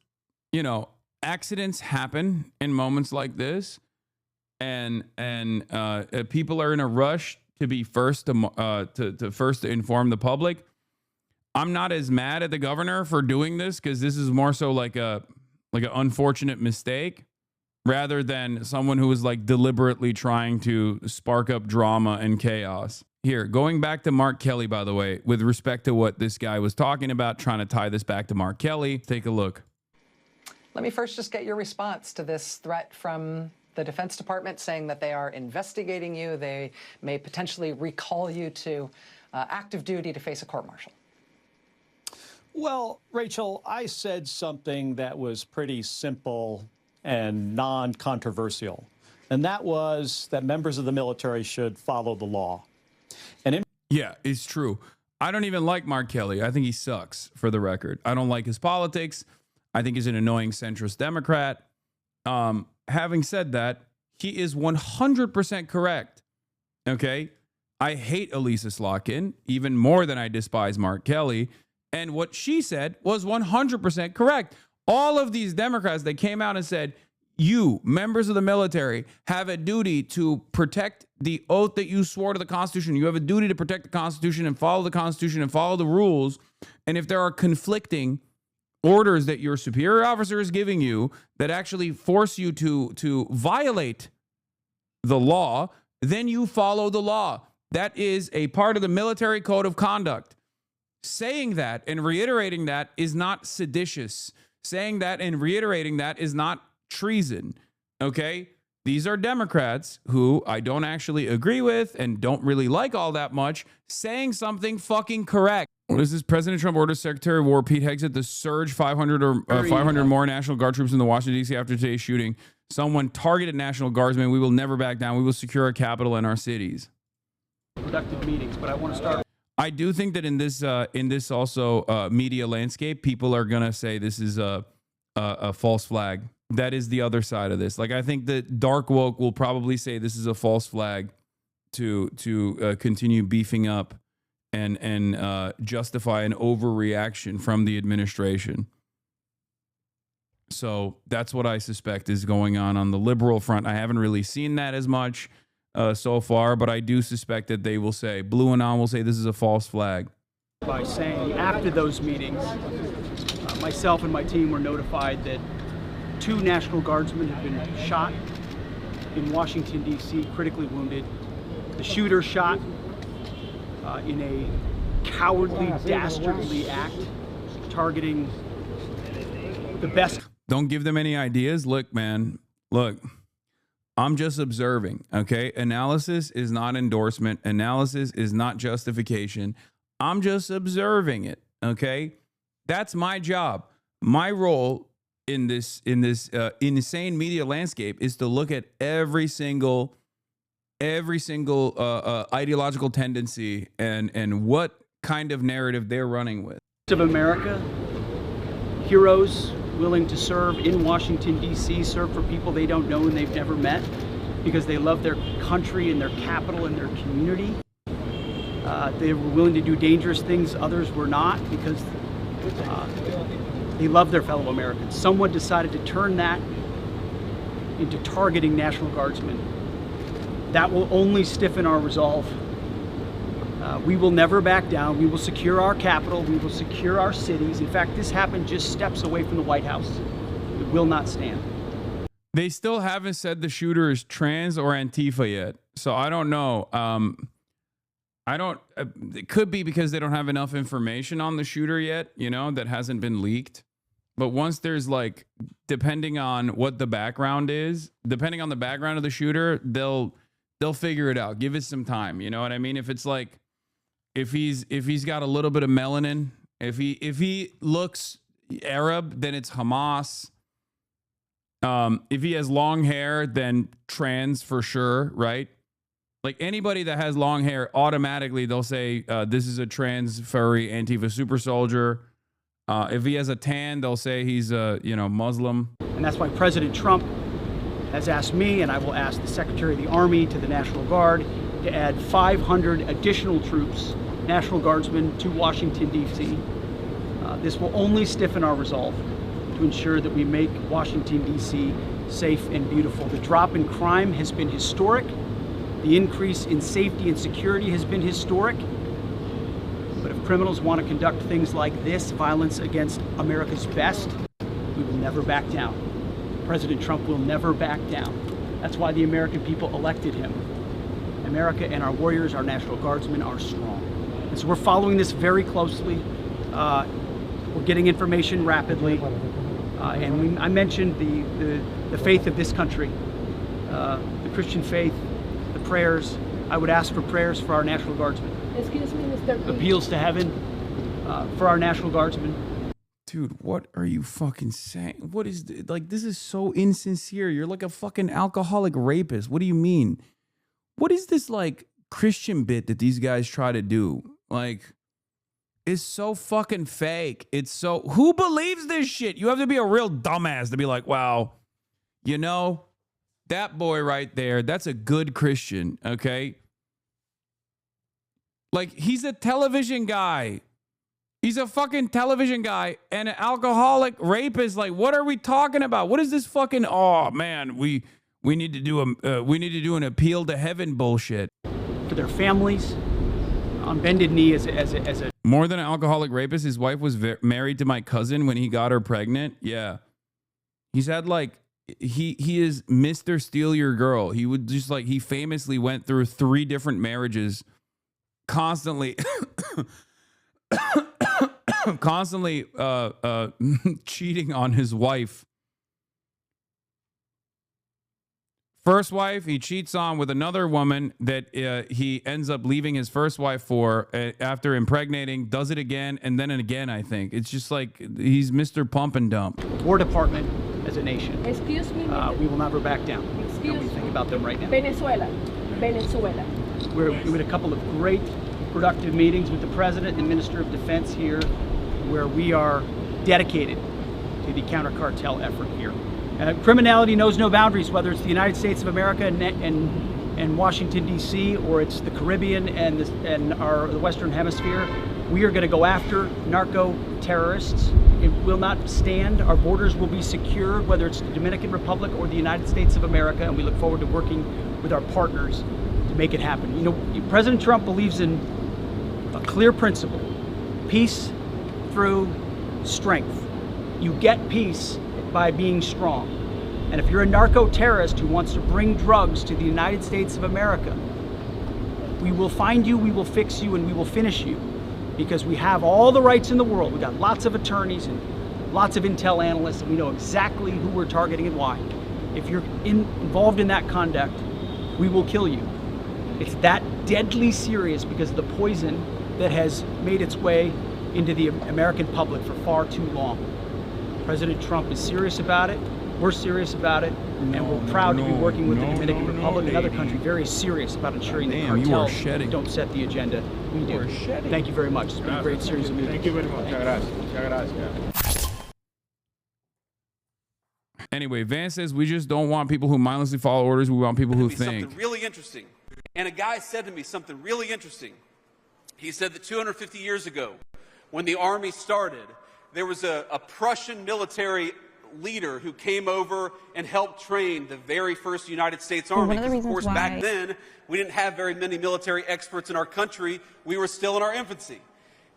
you know, accidents happen in moments like this, and people are in a rush to be first to first to inform the public. I'm not as mad at the governor for doing this, because this is more so like an unfortunate mistake rather than someone who is like deliberately trying to spark up drama and chaos. Here, going back to Mark Kelly, by the way, with respect to what this guy was talking about, trying to tie this back to Mark Kelly, take a look. Let me first just get your response to this threat from the Defense Department saying that they are investigating you. They may potentially recall you to active duty to face a court-martial. Well, Rachel, I said something that was pretty simple and non-controversial, and that was that members of the military should follow the law. And yeah, it's true. I don't even like Mark Kelly. I think he sucks, for the record. I don't like his politics. I think he's an annoying centrist Democrat. Having said that, he is 100% correct. Okay? I hate Elisa Slotkin even more than I despise Mark Kelly. And what she said was 100% correct. All of these Democrats that came out and said, you, members of the military, have a duty to protect the oath that you swore to the Constitution. You have a duty to protect the Constitution and follow the Constitution and follow the rules. And if there are conflicting orders that your superior officer is giving you that actually force you to violate the law, then you follow the law. That is a part of the military code of conduct. Saying that and reiterating that is not seditious. Saying that and reiterating that is not treason. Okay? These are Democrats who I don't actually agree with and don't really like all that much, saying something fucking correct. What is this? President Trump orders Secretary of War Pete Hegseth to surge 500 more National Guard troops in the Washington, D.C. after today's shooting. Someone targeted National Guardsmen. We will never back down. We will secure our capital and our cities. Productive meetings, but I want to start. I do think that in this also media landscape, people are gonna say this is a false flag. That is the other side of this. Like, I think that dark woke will probably say this is a false flag to continue beefing up and justify an overreaction from the administration. So that's what I suspect is going on the liberal front. I haven't really seen that as much so far, but I do suspect that they will say, Blue and On will say this is a false flag. By saying after those meetings, myself and my team were notified that 2 National Guardsmen have been shot in Washington, D.C., critically wounded. The shooter shot in a cowardly, dastardly act, targeting the best. Don't give them any ideas. Look, man, look, I'm just observing, okay? Analysis is not endorsement. Analysis is not justification. I'm just observing it, okay? That's my job. My role in this insane media landscape is to look at every single ideological tendency and what kind of narrative they're running with. Of America, heroes willing to serve in Washington, D.C., serve for people they don't know and they've never met because they love their country and their capital and their community. They were willing to do dangerous things others were not because they love their fellow Americans. Someone decided to turn that into targeting National Guardsmen. That will only stiffen our resolve. We will never back down. We will secure our capital. We will secure our cities. In fact, this happened just steps away from the White House. It will not stand. They still haven't said the shooter is trans or Antifa yet. So I don't know. It could be because they don't have enough information on the shooter yet, you know, that hasn't been leaked. But once there's like, depending on what the background is, depending on the background of the shooter, they'll figure it out. Give it some time. You know what I mean? If it's like, if he's got a little bit of melanin, if he looks Arab, then it's Hamas. If he has long hair, then trans for sure, right? Like anybody that has long hair, automatically they'll say this is a trans furry Antifa super soldier. If he has a tan, they'll say he's a Muslim. And that's why President Trump has asked me, and I will ask the Secretary of the Army to the National Guard to add 500 additional troops, National Guardsmen, to Washington, D.C. This will only stiffen our resolve to ensure that we make Washington, D.C. safe and beautiful. The drop in crime has been historic. The increase in safety and security has been historic. But if criminals want to conduct things like this, violence against America's best, we will never back down. President Trump will never back down. That's why the American people elected him. America and our warriors, our National Guardsmen, are strong. And so we're following this very closely. We're getting information rapidly. I mentioned the faith of this country, the Christian faith, the prayers. I would ask for prayers for our National Guardsmen. Excuse me, Mr. Appeals to heaven for our National Guardsmen. Dude, what are you fucking saying? What is like? This is so insincere. You're like a fucking alcoholic rapist. What do you mean? What is this like Christian bit that these guys try to do? Like, it's so fucking fake. It's so, who believes this shit? You have to be a real dumbass to be like, wow, you know, that boy right there, that's a good Christian, okay? Like, he's a television guy. He's a fucking television guy and an alcoholic rapist. Like, what are we talking about? What is this fucking, oh man, we need to do an appeal to heaven bullshit. For their families, on bended knee as a more than an alcoholic rapist, his wife was married to my cousin when he got her pregnant. Yeah. He's had like, he is Mr. Steal Your Girl. He would just like, he famously went through 3 different marriages, constantly cheating on his wife. First wife, he cheats on with another woman that he ends up leaving his first wife for after impregnating, does it again, and then again, I think. It's just like he's Mr. Pump and Dump. War Department as a nation. Excuse me. We will never back down. Excuse me. Think about them right now. Venezuela. We had a couple of great, productive meetings with the President and Minister of Defense here, where we are dedicated to the counter-cartel effort here. Criminality knows no boundaries, whether it's the United States of America and Washington, D.C., or it's the Caribbean and the Western Hemisphere. We are going to go after narco-terrorists. It will not stand. Our borders will be secure, whether it's the Dominican Republic or the United States of America, and we look forward to working with our partners to make it happen. You know, President Trump believes in a clear principle: peace through strength. You get peace by being strong. And if you're a narco-terrorist who wants to bring drugs to the United States of America, we will find you, we will fix you, and we will finish you, because we have all the rights in the world. We've got lots of attorneys and lots of intel analysts, and we know exactly who we're targeting and why. If you're involved in that conduct, we will kill you. It's that deadly serious because of the poison that has made its way into the American public for far too long. President Trump is serious about it. We're serious about it, and we're proud to be working with the Dominican Republic and other countries very serious about ensuring that cartels don't set the agenda. We do. Thank you very much. It's been a great series of meetings. Thank you very much. Anyway, Vance says we just don't want people who mindlessly follow orders. We want people who think. Something really interesting. And a guy said to me something really interesting. He said that 250 years ago, when the army started, there was a Prussian military leader who came over and helped train the very first United States Army. Because, of course, back then, we didn't have very many military experts in our country. We were still in our infancy.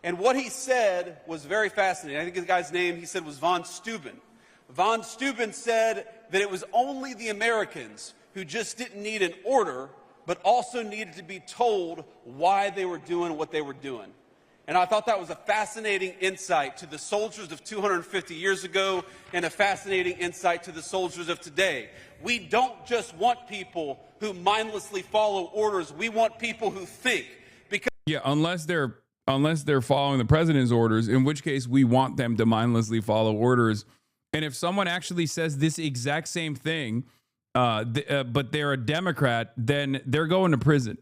And what he said was very fascinating. I think the guy's name, he said, was von Steuben. Von Steuben said that it was only the Americans who just didn't need an order, but also needed to be told why they were doing what they were doing. And I thought that was a fascinating insight to the soldiers of 250 years ago and a fascinating insight to the soldiers of today. We don't just want people who mindlessly follow orders. We want people who think. Because yeah, unless they're following the president's orders, in which case we want them to mindlessly follow orders. And if someone actually says this exact same thing, but they're a Democrat, then they're going to prison.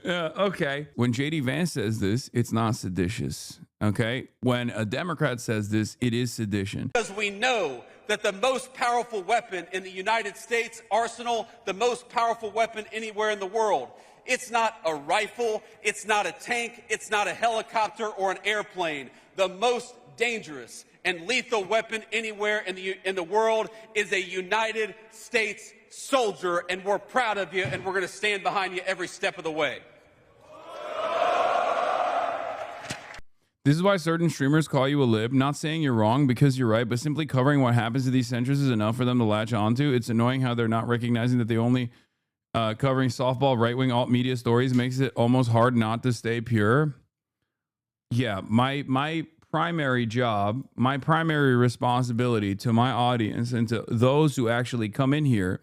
Okay. When J.D. Vance says this, it's not seditious. Okay. When a Democrat says this, it is sedition. Because we know that the most powerful weapon in the United States arsenal, the most powerful weapon anywhere in the world, it's not a rifle, it's not a tank, it's not a helicopter or an airplane. The most dangerous and lethal weapon anywhere in the world is a United States soldier, and we're proud of you, and we're going to stand behind you every step of the way. This is why certain streamers call you a lib, not saying you're wrong because you're right, but simply covering what happens to these centers is enough for them to latch onto. It's annoying how they're not recognizing that they only covering softball right-wing alt media stories makes it almost hard not to stay pure. Yeah, my primary job, my primary responsibility to my audience and to those who actually come in here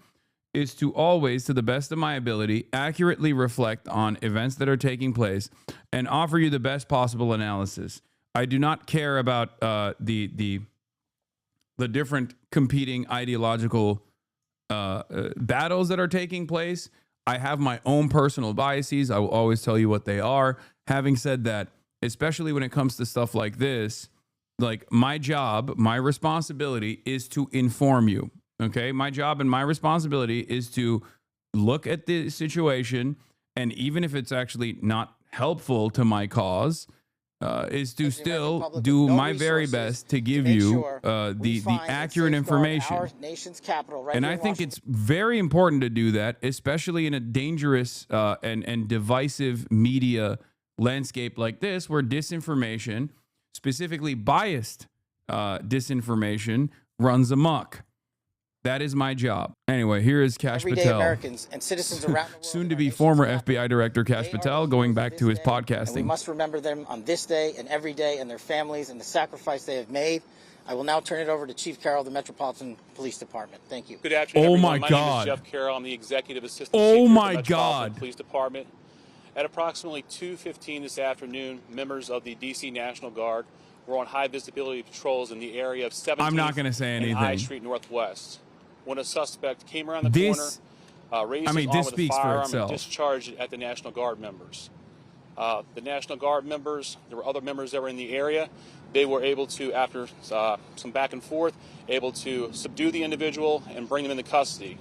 is to always, to the best of my ability, accurately reflect on events that are taking place and offer you the best possible analysis. I do not care about the different competing ideological battles that are taking place. I have my own personal biases. I will always tell you what they are. Having said that, especially when it comes to stuff like this, like my job, my responsibility is to inform you. Okay, my job and my responsibility is to look at the situation, and even if it's actually not helpful to my cause, is to still do my very best to give you the accurate information. And I think it's very important to do that, especially in a dangerous and divisive media landscape like this, where disinformation, specifically biased disinformation, runs amok. That is my job. Anyway, here is Kash Patel. Americans and citizens around the world, soon to be former FBI Director Kash Patel, going back to his podcasting. And we must remember them on this day and every day, and their families and the sacrifice they have made. I will now turn it over to Chief Carroll of the Metropolitan Police Department. Thank you. Good afternoon, everyone. My name God. is Jeff Carroll. I'm the Executive Assistant Oh Chief my of the Metropolitan God. Police Department. At approximately 2:15 this afternoon, members of the D.C. National Guard were on high visibility patrols in the area of 17th I'm not going to say anything. and I Street Northwest. When a suspect came around the corner, raised his arm this with a speaks for firearm itself. and discharged it at the National Guard members. The National Guard members, there were other members that were in the area. They were able to, after some back and forth, able to subdue the individual and bring them into custody.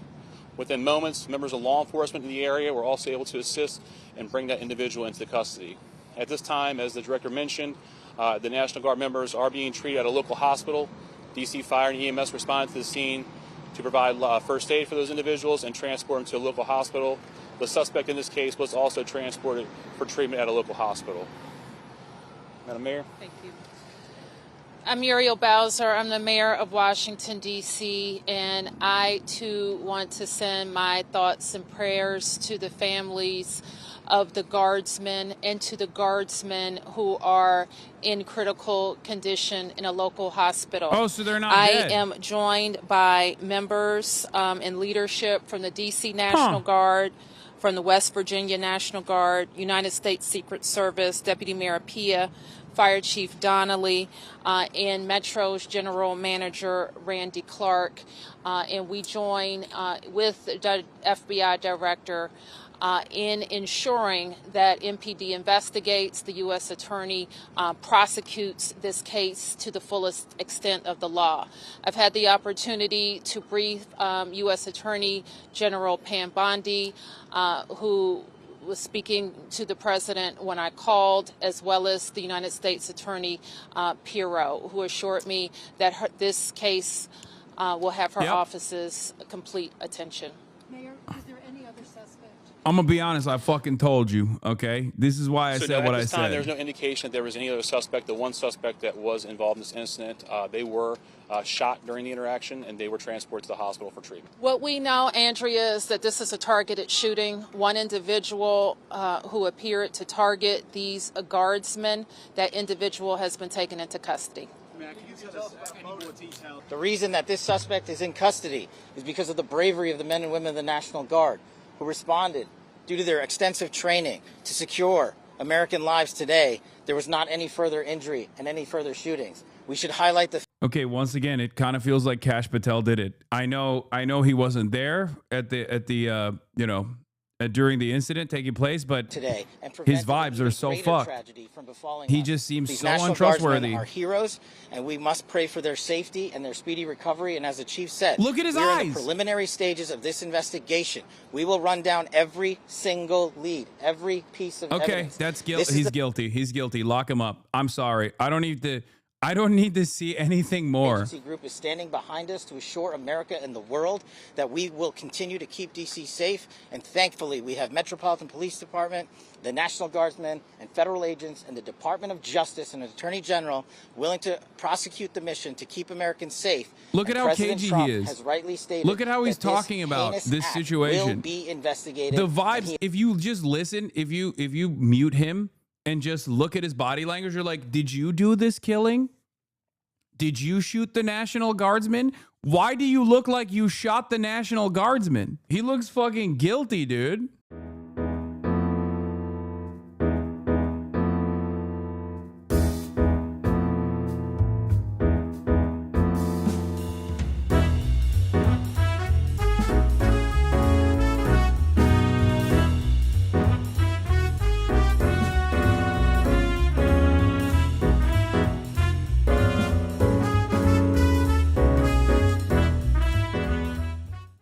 Within moments, members of law enforcement in the area were also able to assist and bring that individual into custody. At this time, as the director mentioned, the National Guard members are being treated at a local hospital. DC Fire and EMS responded to the scene to provide first aid for those individuals and transport them to a local hospital. The suspect in this case was also transported for treatment at a local hospital. Madam Mayor. Thank you. I'm Muriel Bowser. I'm the mayor of Washington, D.C., and I, too, want to send my thoughts and prayers to the families of the Guardsmen and to the Guardsmen who are in critical condition in a local hospital. Oh, so they're not dead. dead. I am joined by members and leadership from the D.C. National Guard, from the West Virginia National Guard, United States Secret Service, Deputy Mayor Pia, Fire Chief Donnelly, and Metro's General Manager Randy Clark. And we join with the FBI Director in ensuring that MPD investigates, the U.S. Attorney prosecutes this case to the fullest extent of the law. I've had the opportunity to brief U.S. Attorney General Pam Bondi, who was speaking to the president when I called, as well as the United States Attorney Pirro, who assured me that this case will have her office's complete attention. Mayor, is there any other suspect? I'm gonna be honest. I fucking told you. Okay, this is why I said what I said. There's no indication that there was any other suspect. The one suspect that was involved in this incident, they were shot during the interaction, and they were transported to the hospital for treatment. What we know, Andrea, is that this is a targeted shooting. One individual who appeared to target these guardsmen, that individual has been taken into custody. The reason that this suspect is in custody is because of the bravery of the men and women of the National Guard who responded due to their extensive training to secure American lives today. There was not any further injury and any further shootings. We should highlight the Okay, once again, it kind of feels like Kash Patel did it. I know he wasn't there at the during the incident taking place, but today and his vibes are so fucked. He just seems These so National untrustworthy. Guardsmen are heroes, and we must pray for their safety and their speedy recovery. And as the chief said, look at his we're eyes. in the preliminary stages of this investigation. We will run down every single lead, every piece of evidence. That's guilty. He's guilty. He's guilty. Lock him up. I'm sorry. I don't need to see anything more. The agency group is standing behind us to assure America and the world that we will continue to keep D.C. safe. And thankfully, we have Metropolitan Police Department, the National Guardsmen, and federal agents, and the Department of Justice and Attorney General willing to prosecute the mission to keep Americans safe. Look at how President cagey Trump he is. Has rightly stated Look at how he's that this talking about heinous this act situation. Will be investigated. The vibes. If you just listen, if you mute him and just look at his body language, you're like, did you do this killing? Did you shoot the National Guardsman? Why do you look like you shot the National Guardsman? He looks fucking guilty, dude.